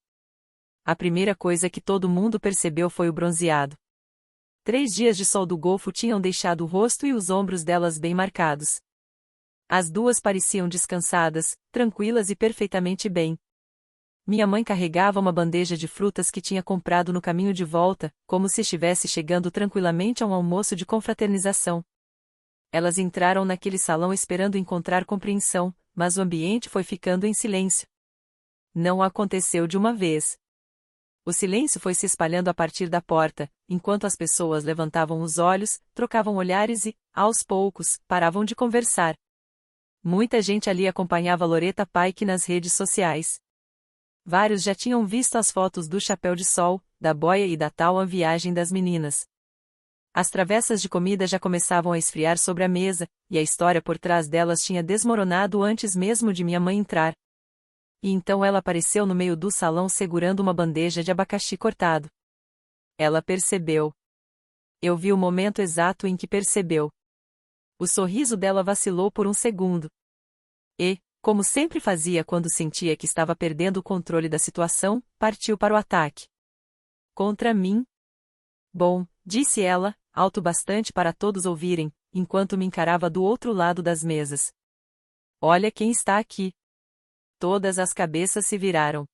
A primeira coisa que todo mundo percebeu foi o bronzeado. 3 dias de sol do Golfo tinham deixado o rosto e os ombros delas bem marcados. As duas pareciam descansadas, tranquilas e perfeitamente bem. Minha mãe carregava uma bandeja de frutas que tinha comprado no caminho de volta, como se estivesse chegando tranquilamente a um almoço de confraternização. Elas entraram naquele salão esperando encontrar compreensão, mas o ambiente foi ficando em silêncio. Não aconteceu de uma vez. O silêncio foi se espalhando a partir da porta, enquanto as pessoas levantavam os olhos, trocavam olhares e, aos poucos, paravam de conversar. Muita gente ali acompanhava Loretta Pike nas redes sociais. Vários já tinham visto as fotos do chapéu de sol, da boia e da tal a viagem das meninas. As travessas de comida já começavam a esfriar sobre a mesa, e a história por trás delas tinha desmoronado antes mesmo de minha mãe entrar. E então ela apareceu no meio do salão segurando uma bandeja de abacaxi cortado. Ela percebeu. Eu vi o momento exato em que percebeu. O sorriso dela vacilou por um segundo. E, como sempre fazia quando sentia que estava perdendo o controle da situação, partiu para o ataque. Contra mim? Bom, disse ela, alto bastante para todos ouvirem, enquanto me encarava do outro lado das mesas. Olha quem está aqui. Todas as cabeças se viraram.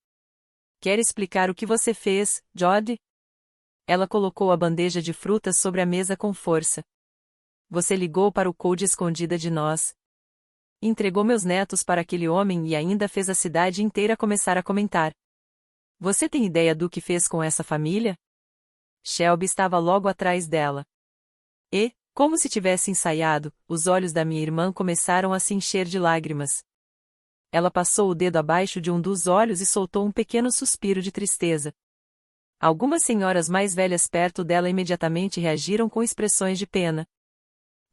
Quer explicar o que você fez, Jody? Ela colocou a bandeja de frutas sobre a mesa com força. Você ligou para o Code escondida de nós. Entregou meus netos para aquele homem e ainda fez a cidade inteira começar a comentar. Você tem ideia do que fez com essa família? Shelby estava logo atrás dela. E, como se tivesse ensaiado, os olhos da minha irmã começaram a se encher de lágrimas. Ela passou o dedo abaixo de um dos olhos e soltou um pequeno suspiro de tristeza. Algumas senhoras mais velhas perto dela imediatamente reagiram com expressões de pena.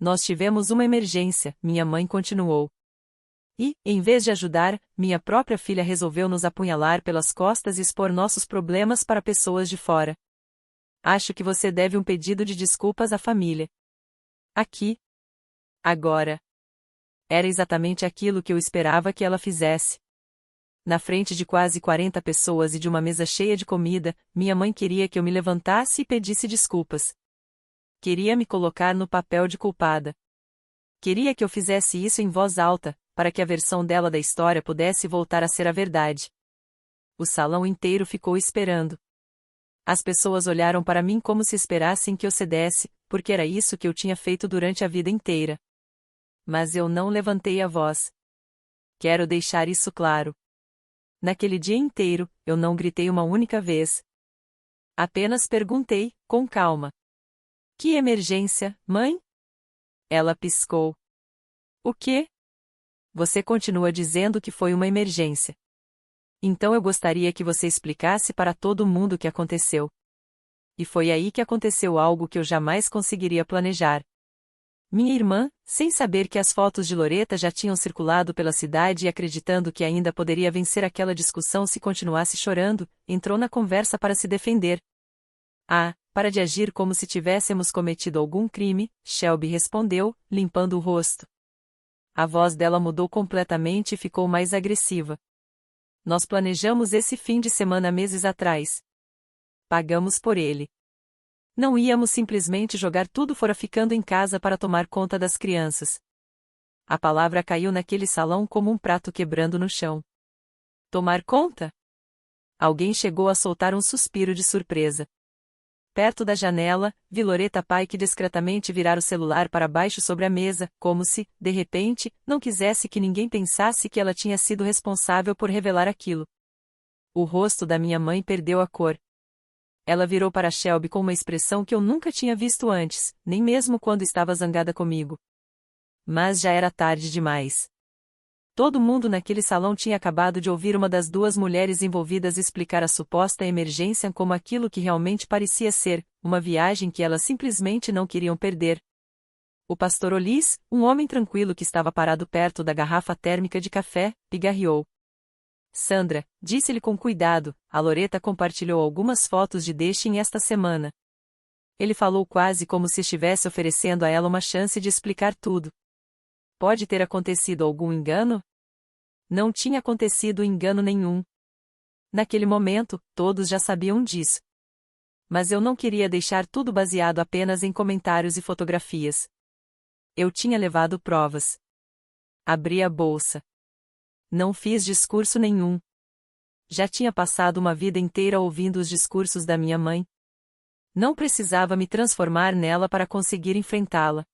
Nós tivemos uma emergência, minha mãe continuou. E, em vez de ajudar, minha própria filha resolveu nos apunhalar pelas costas e expor nossos problemas para pessoas de fora. Acho que você deve um pedido de desculpas à família. Aqui. Agora. Era exatamente aquilo que eu esperava que ela fizesse. Na frente de quase 40 pessoas e de uma mesa cheia de comida, minha mãe queria que eu me levantasse e pedisse desculpas. Queria me colocar no papel de culpada. Queria que eu fizesse isso em voz alta, para que a versão dela da história pudesse voltar a ser a verdade. O salão inteiro ficou esperando. As pessoas olharam para mim como se esperassem que eu cedesse, porque era isso que eu tinha feito durante a vida inteira. Mas eu não levantei a voz. Quero deixar isso claro. Naquele dia inteiro, eu não gritei uma única vez. Apenas perguntei, com calma. Que emergência, mãe? Ela piscou. O quê? Você continua dizendo que foi uma emergência. Então eu gostaria que você explicasse para todo mundo o que aconteceu. E foi aí que aconteceu algo que eu jamais conseguiria planejar. Minha irmã, sem saber que as fotos de Loretta já tinham circulado pela cidade e acreditando que ainda poderia vencer aquela discussão se continuasse chorando, entrou na conversa para se defender. Ah, para de agir como se tivéssemos cometido algum crime, Shelby respondeu, limpando o rosto. A voz dela mudou completamente e ficou mais agressiva. Nós planejamos esse fim de semana meses atrás. Pagamos por ele. Não íamos simplesmente jogar tudo fora ficando em casa para tomar conta das crianças. A palavra caiu naquele salão como um prato quebrando no chão. Tomar conta? Alguém chegou a soltar um suspiro de surpresa. Perto da janela, vi Loretta Pike discretamente virar o celular para baixo sobre a mesa, como se, de repente, não quisesse que ninguém pensasse que ela tinha sido responsável por revelar aquilo. O rosto da minha mãe perdeu a cor. Ela virou para Shelby com uma expressão que eu nunca tinha visto antes, nem mesmo quando estava zangada comigo. Mas já era tarde demais. Todo mundo naquele salão tinha acabado de ouvir uma das duas mulheres envolvidas explicar a suposta emergência como aquilo que realmente parecia ser, uma viagem que elas simplesmente não queriam perder. O pastor Olis, um homem tranquilo que estava parado perto da garrafa térmica de café, pigarreou. Sandra, disse-lhe com cuidado, a Loretta compartilhou algumas fotos de Destin esta semana. Ele falou quase como se estivesse oferecendo a ela uma chance de explicar tudo. Pode ter acontecido algum engano? Não tinha acontecido engano nenhum. Naquele momento, todos já sabiam disso. Mas eu não queria deixar tudo baseado apenas em comentários e fotografias. Eu tinha levado provas. Abri a bolsa. Não fiz discurso nenhum. Já tinha passado uma vida inteira ouvindo os discursos da minha mãe. Não precisava me transformar nela para conseguir enfrentá-la.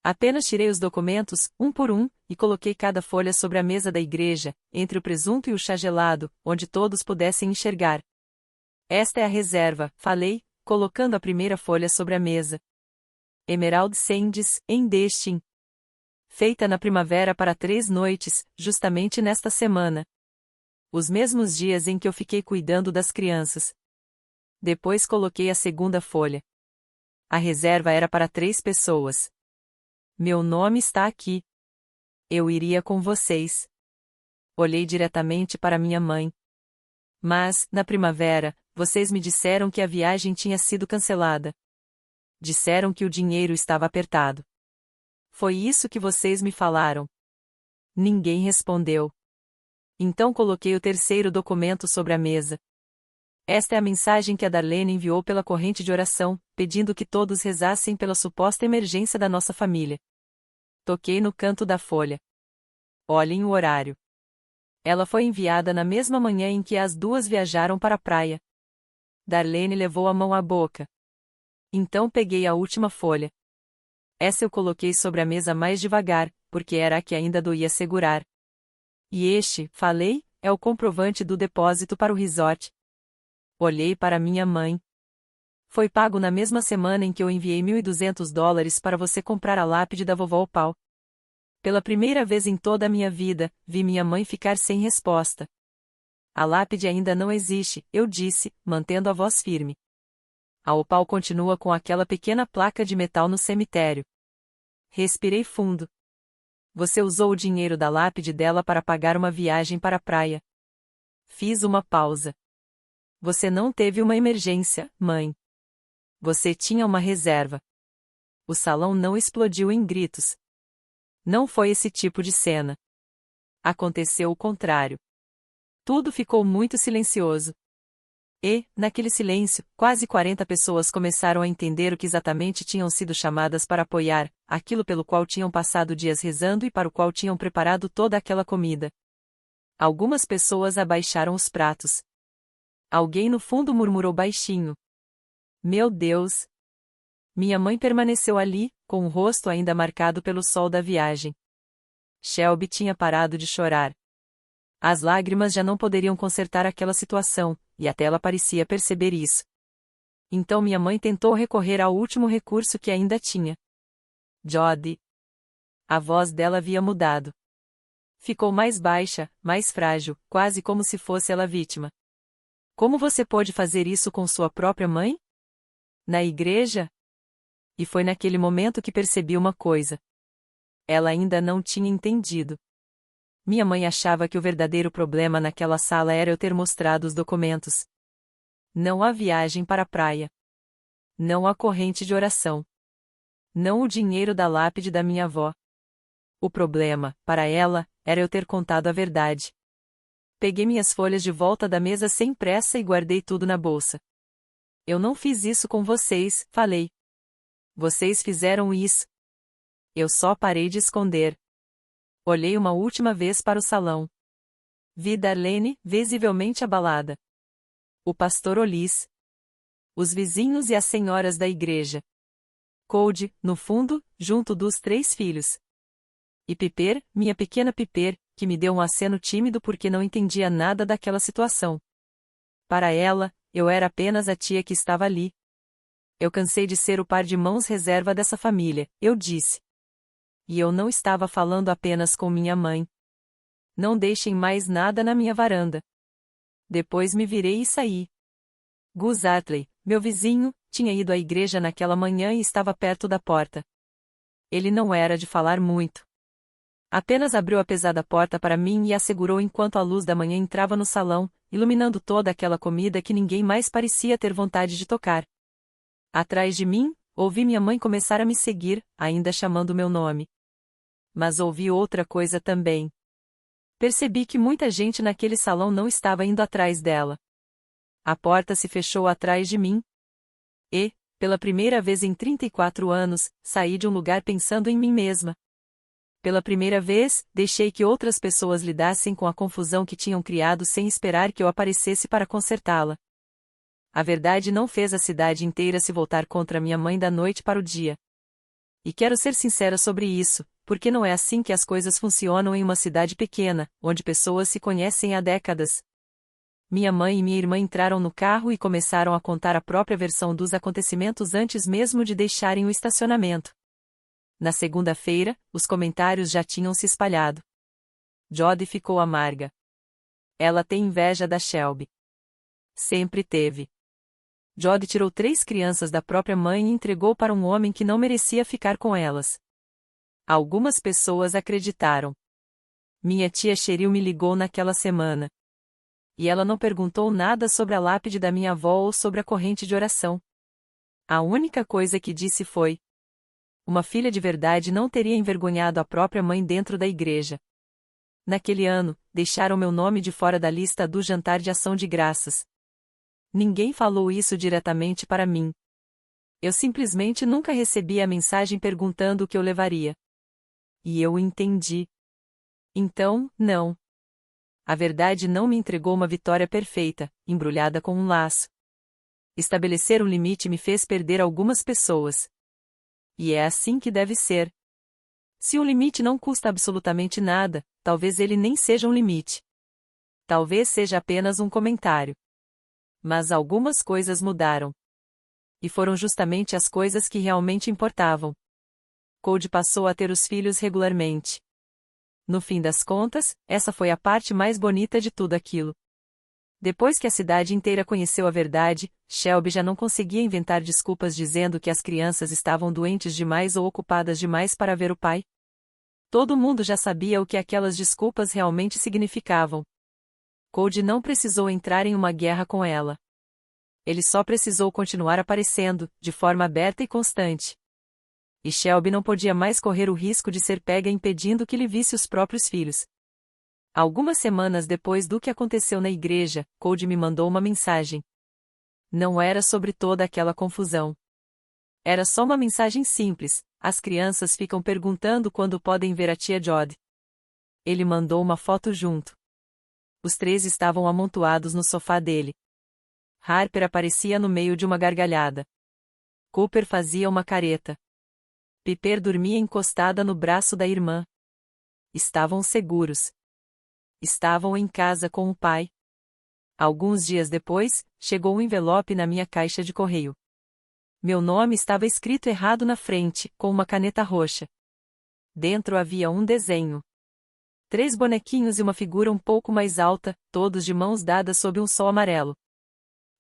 Apenas tirei os documentos, um por um, e coloquei cada folha sobre a mesa da igreja, entre o presunto e o chá gelado, onde todos pudessem enxergar. Esta é a reserva, falei, colocando a primeira folha sobre a mesa. Emerald Sands, em Destin. Feita na primavera para 3 noites, justamente nesta semana. Os mesmos dias em que eu fiquei cuidando das crianças. Depois coloquei a segunda folha. A reserva era para 3 pessoas. Meu nome está aqui. Eu iria com vocês. Olhei diretamente para minha mãe. Mas, na primavera, vocês me disseram que a viagem tinha sido cancelada. Disseram que o dinheiro estava apertado. Foi isso que vocês me falaram. Ninguém respondeu. Então coloquei o terceiro documento sobre a mesa. Esta é a mensagem que a Darlene enviou pela corrente de oração, pedindo que todos rezassem pela suposta emergência da nossa família. Toquei no canto da folha. Olhem o horário. Ela foi enviada na mesma manhã em que as duas viajaram para a praia. Darlene levou a mão à boca. Então peguei a última folha. Essa eu coloquei sobre a mesa mais devagar, porque era a que ainda doía segurar. E este, falei, é o comprovante do depósito para o resort. Olhei para minha mãe. Foi pago na mesma semana em que eu enviei $1.200 para você comprar a lápide da vovó Opal. Pela primeira vez em toda a minha vida, vi minha mãe ficar sem resposta. A lápide ainda não existe, eu disse, mantendo a voz firme. A Opal continua com aquela pequena placa de metal no cemitério. Respirei fundo. Você usou o dinheiro da lápide dela para pagar uma viagem para a praia. Fiz uma pausa. Você não teve uma emergência, mãe. Você tinha uma reserva. O salão não explodiu em gritos. Não foi esse tipo de cena. Aconteceu o contrário. Tudo ficou muito silencioso. E, naquele silêncio, quase 40 pessoas começaram a entender o que exatamente tinham sido chamadas para apoiar, aquilo pelo qual tinham passado dias rezando e para o qual tinham preparado toda aquela comida. Algumas pessoas abaixaram os pratos. Alguém no fundo murmurou baixinho: Meu Deus! Minha mãe permaneceu ali, com o rosto ainda marcado pelo sol da viagem. Shelby tinha parado de chorar. As lágrimas já não poderiam consertar aquela situação, e até ela parecia perceber isso. Então minha mãe tentou recorrer ao último recurso que ainda tinha. Jody. A voz dela havia mudado. Ficou mais baixa, mais frágil, quase como se fosse ela vítima. Como você pôde fazer isso com sua própria mãe? Na igreja? E foi naquele momento que percebi uma coisa. Ela ainda não tinha entendido. Minha mãe achava que o verdadeiro problema naquela sala era eu ter mostrado os documentos. Não a viagem para a praia. Não a corrente de oração. Não o dinheiro da lápide da minha avó. O problema, para ela, era eu ter contado a verdade. Peguei minhas folhas de volta da mesa sem pressa e guardei tudo na bolsa. Eu não fiz isso com vocês, falei. Vocês fizeram isso. Eu só parei de esconder. Olhei uma última vez para o salão. Vi Darlene, visivelmente abalada. O pastor Olis. Os vizinhos e as senhoras da igreja. Cody, no fundo, junto dos 3 filhos. E Piper, minha pequena Piper, que me deu um aceno tímido porque não entendia nada daquela situação. Para ela, eu era apenas a tia que estava ali. Eu cansei de ser o par de mãos reserva dessa família, eu disse. E eu não estava falando apenas com minha mãe. Não deixem mais nada na minha varanda. Depois me virei e saí. Gus Hartley, meu vizinho, tinha ido à igreja naquela manhã e estava perto da porta. Ele não era de falar muito. Apenas abriu a pesada porta para mim e a segurou enquanto a luz da manhã entrava no salão, iluminando toda aquela comida que ninguém mais parecia ter vontade de tocar. Atrás de mim, ouvi minha mãe começar a me seguir, ainda chamando meu nome. Mas ouvi outra coisa também. Percebi que muita gente naquele salão não estava indo atrás dela. A porta se fechou atrás de mim. E, pela primeira vez em 34 anos, saí de um lugar pensando em mim mesma. Pela primeira vez, deixei que outras pessoas lidassem com a confusão que tinham criado sem esperar que eu aparecesse para consertá-la. A verdade não fez a cidade inteira se voltar contra minha mãe da noite para o dia. E quero ser sincera sobre isso, porque não é assim que as coisas funcionam em uma cidade pequena, onde pessoas se conhecem há décadas. Minha mãe e minha irmã entraram no carro e começaram a contar a própria versão dos acontecimentos antes mesmo de deixarem o estacionamento. Na segunda-feira, os comentários já tinham se espalhado. Jody ficou amarga. Ela tem inveja da Shelby. Sempre teve. Jody tirou 3 crianças da própria mãe e entregou para um homem que não merecia ficar com elas. Algumas pessoas acreditaram. Minha tia Cheryl me ligou naquela semana. E ela não perguntou nada sobre a lápide da minha avó ou sobre a corrente de oração. A única coisa que disse foi: uma filha de verdade não teria envergonhado a própria mãe dentro da igreja. naquele ano, deixaram meu nome de fora da lista do jantar de ação de graças. Ninguém falou isso diretamente para mim. Eu simplesmente nunca recebi a mensagem perguntando o que eu levaria. E eu entendi. Então, não. A verdade não me entregou uma vitória perfeita, embrulhada com um laço. Estabelecer um limite me fez perder algumas pessoas. E é assim que deve ser. Se um limite não custa absolutamente nada, talvez ele nem seja um limite. Talvez seja apenas um comentário. Mas algumas coisas mudaram. E foram justamente as coisas que realmente importavam. Cody passou a ter os filhos regularmente. No fim das contas, essa foi a parte mais bonita de tudo aquilo. Depois que a cidade inteira conheceu a verdade, Shelby já não conseguia inventar desculpas dizendo que as crianças estavam doentes demais ou ocupadas demais para ver o pai. Todo mundo já sabia o que aquelas desculpas realmente significavam. Cody não precisou entrar em uma guerra com ela. Ele só precisou continuar aparecendo, de forma aberta e constante. E Shelby não podia mais correr o risco de ser pega impedindo que lhe visse os próprios filhos. Algumas semanas depois do que aconteceu na igreja, Cody me mandou uma mensagem. Não era sobre toda aquela confusão. Era só uma mensagem simples: as crianças ficam perguntando quando podem ver a tia Jod. Ele mandou uma foto junto. Os três estavam amontoados no sofá dele. Harper aparecia no meio de uma gargalhada. Cooper fazia uma careta. Piper dormia encostada no braço da irmã. Estavam seguros. Estavam em casa com o pai. Alguns dias depois, chegou um envelope na minha caixa de correio. Meu nome estava escrito errado na frente, com uma caneta roxa. Dentro havia um desenho. 3 bonequinhos e uma figura um pouco mais alta, todos de mãos dadas sob um sol amarelo.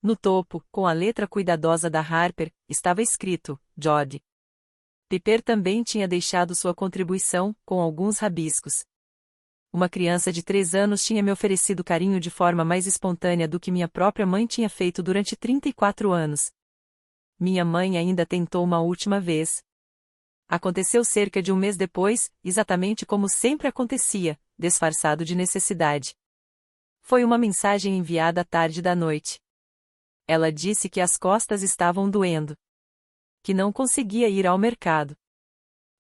No topo, com a letra cuidadosa da Harper, estava escrito, Jod. Piper também tinha deixado sua contribuição, com alguns rabiscos. Uma criança de 3 anos tinha me oferecido carinho de forma mais espontânea do que minha própria mãe tinha feito durante 34 anos. Minha mãe ainda tentou uma última vez. Aconteceu cerca de um mês depois, exatamente como sempre acontecia, disfarçado de necessidade. Foi uma mensagem enviada à tarde da noite. Ela disse que as costas estavam doendo. Que não conseguia ir ao mercado.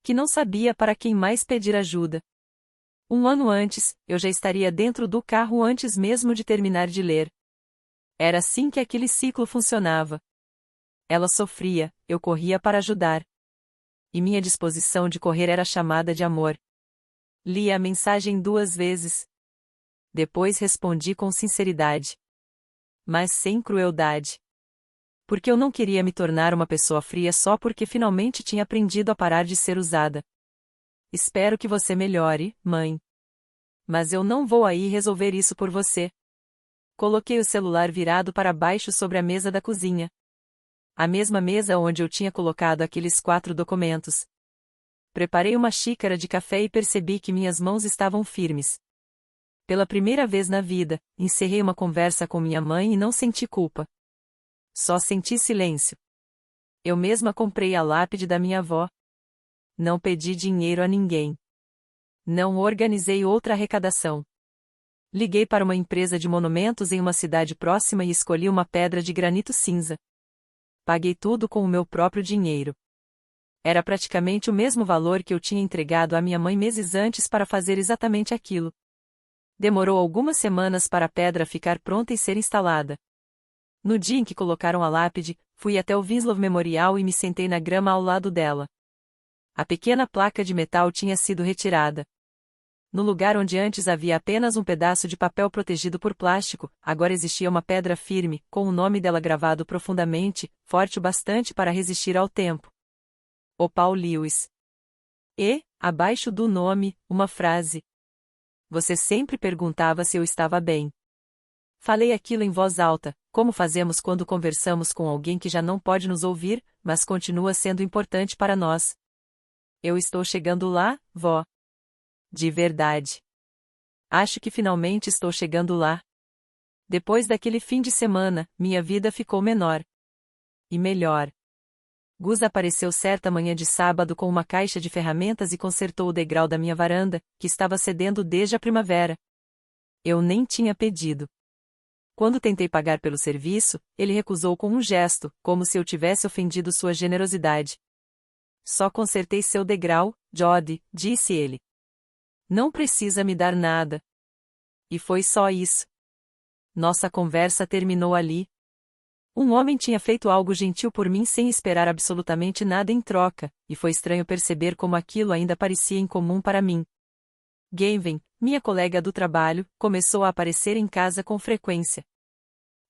Que não sabia para quem mais pedir ajuda. Um ano antes, eu já estaria dentro do carro antes mesmo de terminar de ler. Era assim que aquele ciclo funcionava. Ela sofria, eu corria para ajudar. E minha disposição de correr era chamada de amor. Li a mensagem 2 vezes. Depois respondi com sinceridade. Mas sem crueldade. Porque eu não queria me tornar uma pessoa fria só porque finalmente tinha aprendido a parar de ser usada. Espero que você melhore, mãe. Mas eu não vou aí resolver isso por você. Coloquei o celular virado para baixo sobre a mesa da cozinha. A mesma mesa onde eu tinha colocado aqueles 4 documentos. Preparei uma xícara de café e percebi que minhas mãos estavam firmes. Pela primeira vez na vida, encerrei uma conversa com minha mãe e não senti culpa. Só senti silêncio. Eu mesma comprei a lápide da minha avó. Não pedi dinheiro a ninguém. Não organizei outra arrecadação. Liguei para uma empresa de monumentos em uma cidade próxima e escolhi uma pedra de granito cinza. Paguei tudo com o meu próprio dinheiro. Era praticamente o mesmo valor que eu tinha entregado à minha mãe meses antes para fazer exatamente aquilo. Demorou algumas semanas para a pedra ficar pronta e ser instalada. No dia em que colocaram a lápide, fui até o Winslow Memorial e me sentei na grama ao lado dela. A pequena placa de metal tinha sido retirada. No lugar onde antes havia apenas um pedaço de papel protegido por plástico, agora existia uma pedra firme, com o nome dela gravado profundamente, forte o bastante para resistir ao tempo. Opal Lewis. E, abaixo do nome, uma frase. Você sempre perguntava se eu estava bem. Falei aquilo em voz alta, como fazemos quando conversamos com alguém que já não pode nos ouvir, mas continua sendo importante para nós. Eu estou chegando lá, vó. De verdade. Acho que finalmente estou chegando lá. Depois daquele fim de semana, minha vida ficou menor. E melhor. Gus apareceu certa manhã de sábado com uma caixa de ferramentas e consertou o degrau da minha varanda, que estava cedendo desde a primavera. Eu nem tinha pedido. Quando tentei pagar pelo serviço, ele recusou com um gesto, como se eu tivesse ofendido sua generosidade. Só consertei seu degrau, Jody, disse ele. Não precisa me dar nada. E foi só isso. Nossa conversa terminou ali. Um homem tinha feito algo gentil por mim sem esperar absolutamente nada em troca, e foi estranho perceber como aquilo ainda parecia incomum para mim. Gavin, minha colega do trabalho, começou a aparecer em casa com frequência.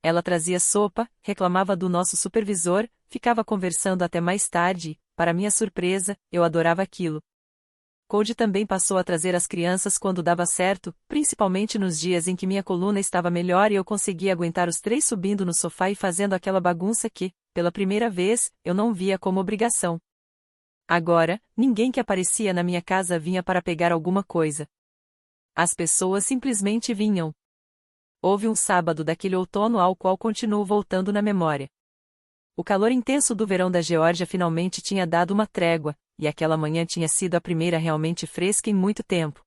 Ela trazia sopa, reclamava do nosso supervisor, ficava conversando até mais tarde, e, para minha surpresa, eu adorava aquilo. Cody também passou a trazer as crianças quando dava certo, principalmente nos dias em que minha coluna estava melhor e eu conseguia aguentar os três subindo no sofá e fazendo aquela bagunça que, pela primeira vez, eu não via como obrigação. Agora, ninguém que aparecia na minha casa vinha para pegar alguma coisa. As pessoas simplesmente vinham. Houve um sábado daquele outono ao qual continuo voltando na memória. O calor intenso do verão da Geórgia finalmente tinha dado uma trégua, e aquela manhã tinha sido a primeira realmente fresca em muito tempo.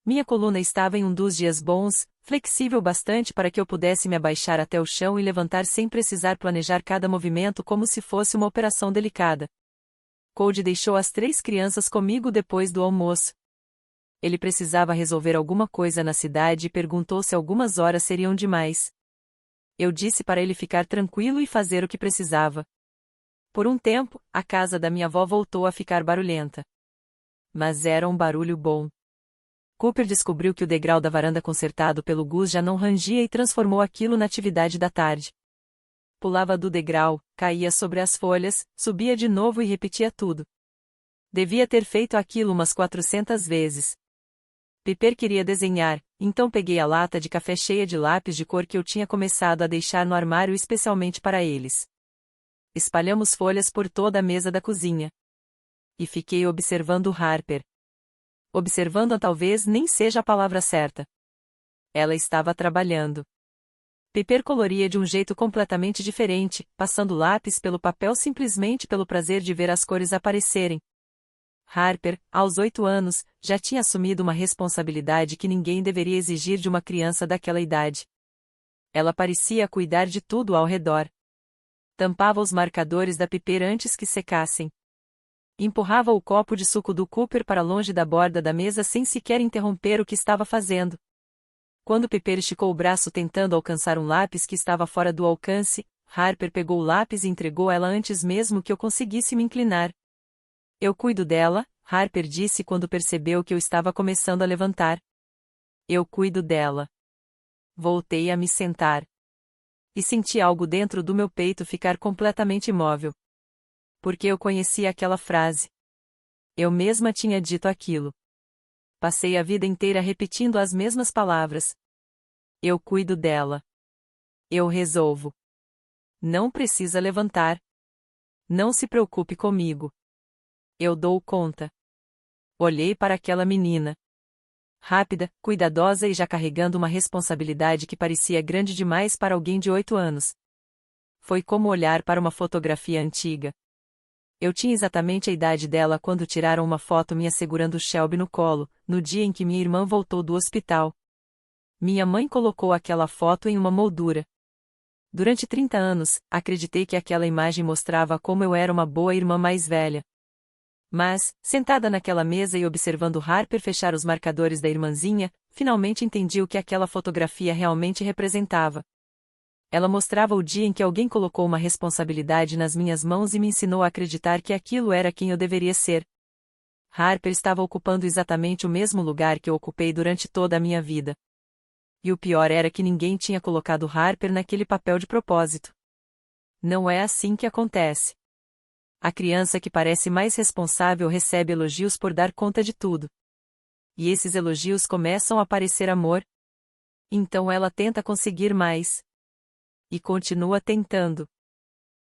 Minha coluna estava em um dos dias bons, flexível bastante para que eu pudesse me abaixar até o chão e levantar sem precisar planejar cada movimento como se fosse uma operação delicada. Cody deixou as 3 crianças comigo depois do almoço. Ele precisava resolver alguma coisa na cidade e perguntou se algumas horas seriam demais. Eu disse para ele ficar tranquilo e fazer o que precisava. Por um tempo, a casa da minha avó voltou a ficar barulhenta. Mas era um barulho bom. Cooper descobriu que o degrau da varanda consertado pelo Gus já não rangia e transformou aquilo na atividade da tarde. Pulava do degrau, caía sobre as folhas, subia de novo e repetia tudo. Devia ter feito aquilo umas 400 vezes. Piper queria desenhar, então peguei a lata de café cheia de lápis de cor que eu tinha começado a deixar no armário especialmente para eles. Espalhamos folhas por toda a mesa da cozinha. E fiquei observando Harper. Observando-a talvez nem seja a palavra certa. Ela estava trabalhando. Piper coloria de um jeito completamente diferente, passando lápis pelo papel simplesmente pelo prazer de ver as cores aparecerem. Harper, aos 8 anos, já tinha assumido uma responsabilidade que ninguém deveria exigir de uma criança daquela idade. Ela parecia cuidar de tudo ao redor. Tampava os marcadores da Piper antes que secassem. Empurrava o copo de suco do Cooper para longe da borda da mesa sem sequer interromper o que estava fazendo. Quando Piper esticou o braço tentando alcançar um lápis que estava fora do alcance, Harper pegou o lápis e entregou ela antes mesmo que eu conseguisse me inclinar. Eu cuido dela, Harper disse quando percebeu que eu estava começando a levantar. Eu cuido dela. Voltei a me sentar. E senti algo dentro do meu peito ficar completamente imóvel. Porque eu conhecia aquela frase. Eu mesma tinha dito aquilo. Passei a vida inteira repetindo as mesmas palavras. Eu cuido dela. Eu resolvo. Não precisa levantar. Não se preocupe comigo. Eu dou conta. Olhei para aquela menina. Rápida, cuidadosa e já carregando uma responsabilidade que parecia grande demais para alguém de 8 anos. Foi como olhar para uma fotografia antiga. Eu tinha exatamente a idade dela quando tiraram uma foto minha segurando Shelby no colo, no dia em que minha irmã voltou do hospital. Minha mãe colocou aquela foto em uma moldura. Durante 30 anos, acreditei que aquela imagem mostrava como eu era uma boa irmã mais velha. Mas, sentada naquela mesa e observando Harper fechar os marcadores da irmãzinha, finalmente entendi o que aquela fotografia realmente representava. Ela mostrava o dia em que alguém colocou uma responsabilidade nas minhas mãos e me ensinou a acreditar que aquilo era quem eu deveria ser. Harper estava ocupando exatamente o mesmo lugar que eu ocupei durante toda a minha vida. E o pior era que ninguém tinha colocado Harper naquele papel de propósito. Não é assim que acontece. A criança que parece mais responsável recebe elogios por dar conta de tudo. E esses elogios começam a parecer amor. Então ela tenta conseguir mais. E continua tentando.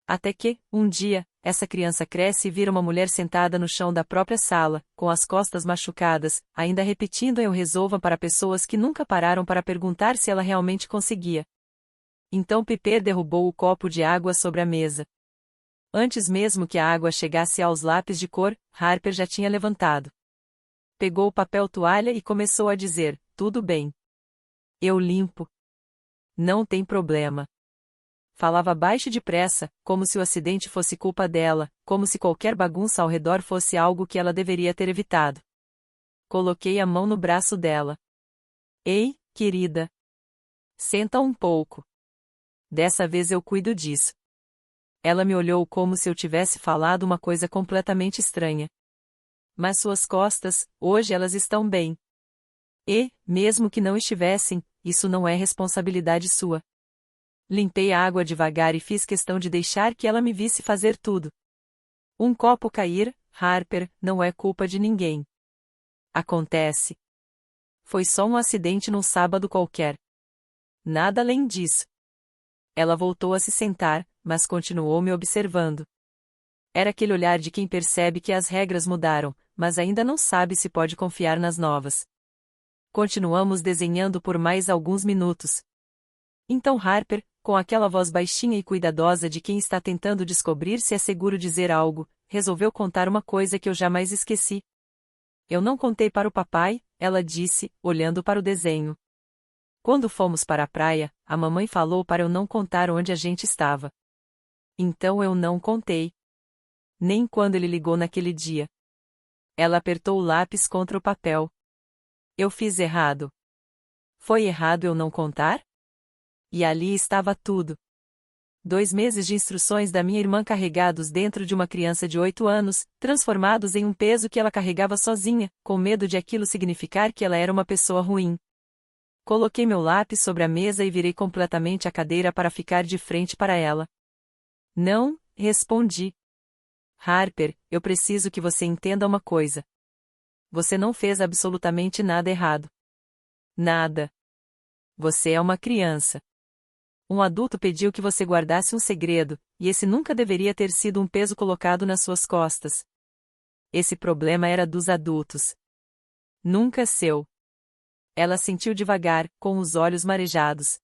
Até que, um dia, essa criança cresce e vira uma mulher sentada no chão da própria sala, com as costas machucadas, ainda repetindo eu resolva para pessoas que nunca pararam para perguntar se ela realmente conseguia. Então Piper derrubou o copo de água sobre a mesa. Antes mesmo que a água chegasse aos lápis de cor, Harper já tinha levantado. Pegou o papel toalha e começou a dizer: tudo bem. Eu limpo. Não tem problema. Falava baixo e depressa, como se o acidente fosse culpa dela, como se qualquer bagunça ao redor fosse algo que ela deveria ter evitado. Coloquei a mão no braço dela. Ei, querida. Senta um pouco. Dessa vez eu cuido disso. Ela me olhou como se eu tivesse falado uma coisa completamente estranha. Mas suas costas, hoje elas estão bem. E, mesmo que não estivessem, isso não é responsabilidade sua. Limpei a água devagar e fiz questão de deixar que ela me visse fazer tudo. Um copo cair, Harper, não é culpa de ninguém. Acontece. Foi só um acidente num sábado qualquer. Nada além disso. Ela voltou a se sentar, mas continuou me observando. Era aquele olhar de quem percebe que as regras mudaram, mas ainda não sabe se pode confiar nas novas. Continuamos desenhando por mais alguns minutos. Então Harper, com aquela voz baixinha e cuidadosa de quem está tentando descobrir se é seguro dizer algo, resolveu contar uma coisa que eu jamais esqueci. Eu não contei para o papai, ela disse, olhando para o desenho. Quando fomos para a praia, a mamãe falou para eu não contar onde a gente estava. Então eu não contei. Nem quando ele ligou naquele dia. Ela apertou o lápis contra o papel. Eu fiz errado. Foi errado eu não contar? E ali estava tudo. 2 meses de instruções da minha irmã carregados dentro de uma criança de 8 anos, transformados em um peso que ela carregava sozinha, com medo de aquilo significar que ela era uma pessoa ruim. Coloquei meu lápis sobre a mesa e virei completamente a cadeira para ficar de frente para ela. Não, respondi. Harper, eu preciso que você entenda uma coisa. Você não fez absolutamente nada errado. Nada. Você é uma criança. Um adulto pediu que você guardasse um segredo, e esse nunca deveria ter sido um peso colocado nas suas costas. Esse problema era dos adultos. Nunca seu. Ela sentiu devagar, com os olhos marejados.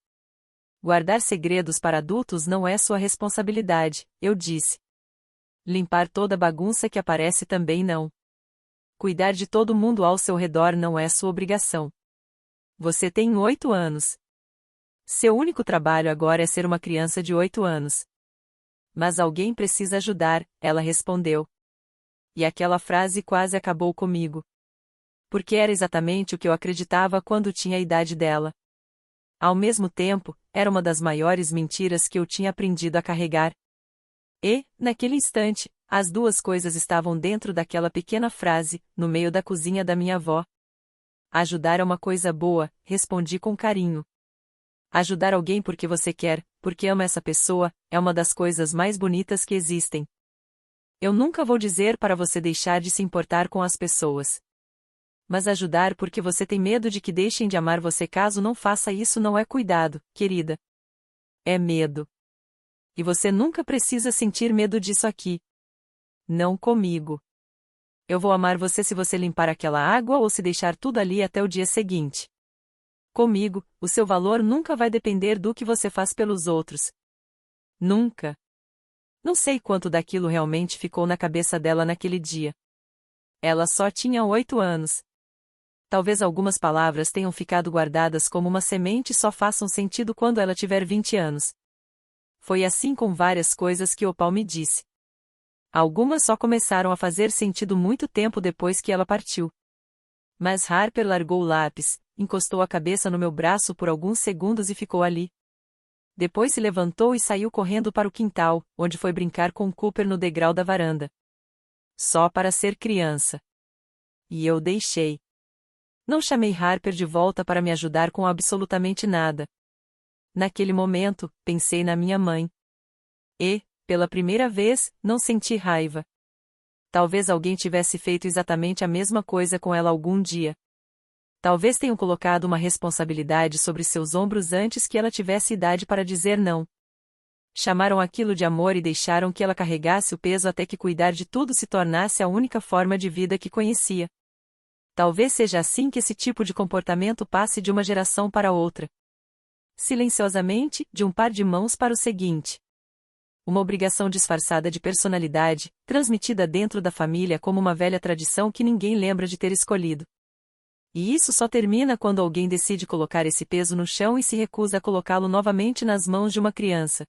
Guardar segredos para adultos não é sua responsabilidade, eu disse. Limpar toda a bagunça que aparece também não. Cuidar de todo mundo ao seu redor não é sua obrigação. Você tem 8 anos. Seu único trabalho agora é ser uma criança de 8 anos. Mas alguém precisa ajudar, ela respondeu. E aquela frase quase acabou comigo. Porque era exatamente o que eu acreditava quando tinha a idade dela. Ao mesmo tempo, era uma das maiores mentiras que eu tinha aprendido a carregar. E, naquele instante, as duas coisas estavam dentro daquela pequena frase, no meio da cozinha da minha avó. Ajudar é uma coisa boa, respondi com carinho. Ajudar alguém porque você quer, porque ama essa pessoa, é uma das coisas mais bonitas que existem. Eu nunca vou dizer para você deixar de se importar com as pessoas. Mas ajudar porque você tem medo de que deixem de amar você caso não faça isso não é cuidado, querida. É medo. E você nunca precisa sentir medo disso aqui. Não comigo. Eu vou amar você se você limpar aquela água ou se deixar tudo ali até o dia seguinte. Comigo, o seu valor nunca vai depender do que você faz pelos outros. Nunca. Não sei quanto daquilo realmente ficou na cabeça dela naquele dia. Ela só tinha 8 anos. Talvez algumas palavras tenham ficado guardadas como uma semente e só façam sentido quando ela tiver 20 anos. Foi assim com várias coisas que Opal me disse. Algumas só começaram a fazer sentido muito tempo depois que ela partiu. Mas Harper largou o lápis, encostou a cabeça no meu braço por alguns segundos e ficou ali. Depois se levantou e saiu correndo para o quintal, onde foi brincar com Cooper no degrau da varanda. Só para ser criança. E eu deixei. Não chamei Harper de volta para me ajudar com absolutamente nada. Naquele momento, pensei na minha mãe. E, pela primeira vez, não senti raiva. Talvez alguém tivesse feito exatamente a mesma coisa com ela algum dia. Talvez tenham colocado uma responsabilidade sobre seus ombros antes que ela tivesse idade para dizer não. Chamaram aquilo de amor e deixaram que ela carregasse o peso até que cuidar de tudo se tornasse a única forma de vida que conhecia. Talvez seja assim que esse tipo de comportamento passe de uma geração para outra. Silenciosamente, de um par de mãos para o seguinte. Uma obrigação disfarçada de personalidade, transmitida dentro da família como uma velha tradição que ninguém lembra de ter escolhido. E isso só termina quando alguém decide colocar esse peso no chão e se recusa a colocá-lo novamente nas mãos de uma criança.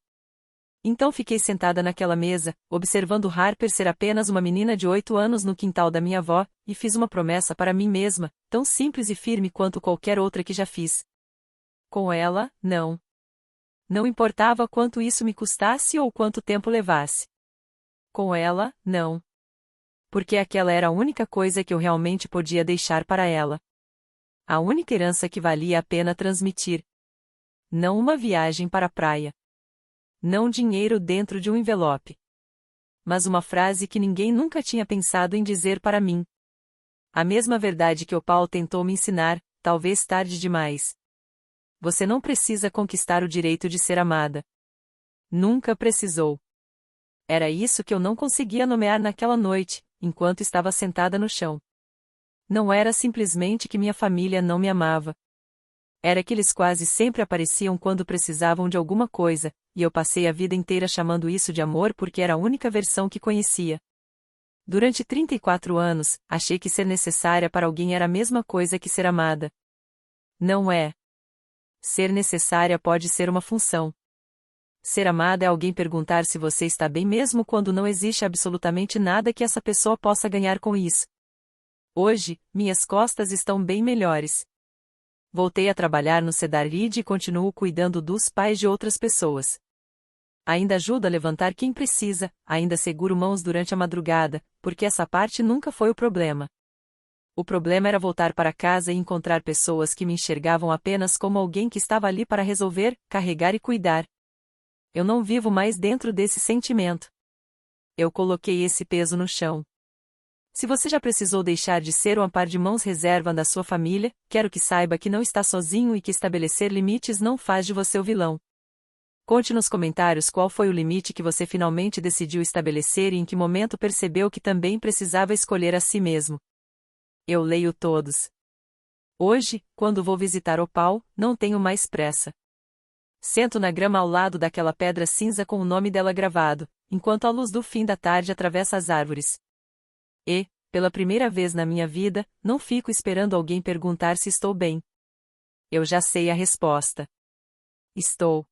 Então fiquei sentada naquela mesa, observando Harper ser apenas uma menina de 8 anos no quintal da minha avó, e fiz uma promessa para mim mesma, tão simples e firme quanto qualquer outra que já fiz. Com ela, não. Não importava quanto isso me custasse ou quanto tempo levasse. Com ela, não. Porque aquela era a única coisa que eu realmente podia deixar para ela. A única herança que valia a pena transmitir. Não uma viagem para a praia. Não dinheiro dentro de um envelope. Mas uma frase que ninguém nunca tinha pensado em dizer para mim. A mesma verdade que o Paul tentou me ensinar, talvez tarde demais. Você não precisa conquistar o direito de ser amada. Nunca precisou. Era isso que eu não conseguia nomear naquela noite, enquanto estava sentada no chão. Não era simplesmente que minha família não me amava. Era que eles quase sempre apareciam quando precisavam de alguma coisa, e eu passei a vida inteira chamando isso de amor porque era a única versão que conhecia. Durante 34 anos, achei que ser necessária para alguém era a mesma coisa que ser amada. Não é. Ser necessária pode ser uma função. Ser amada é alguém perguntar se você está bem mesmo quando não existe absolutamente nada que essa pessoa possa ganhar com isso. Hoje, minhas costas estão bem melhores. Voltei a trabalhar no Cedar Ridge e continuo cuidando dos pais de outras pessoas. Ainda ajudo a levantar quem precisa, ainda seguro mãos durante a madrugada, porque essa parte nunca foi o problema. O problema era voltar para casa e encontrar pessoas que me enxergavam apenas como alguém que estava ali para resolver, carregar e cuidar. Eu não vivo mais dentro desse sentimento. Eu coloquei esse peso no chão. Se você já precisou deixar de ser um par de mãos reserva da sua família, quero que saiba que não está sozinho e que estabelecer limites não faz de você o vilão. Conte nos comentários qual foi o limite que você finalmente decidiu estabelecer e em que momento percebeu que também precisava escolher a si mesmo. Eu leio todos. Hoje, quando vou visitar o Paul, não tenho mais pressa. Sento na grama ao lado daquela pedra cinza com o nome dela gravado, enquanto a luz do fim da tarde atravessa as árvores. E, pela primeira vez na minha vida, não fico esperando alguém perguntar se estou bem. Eu já sei a resposta. Estou.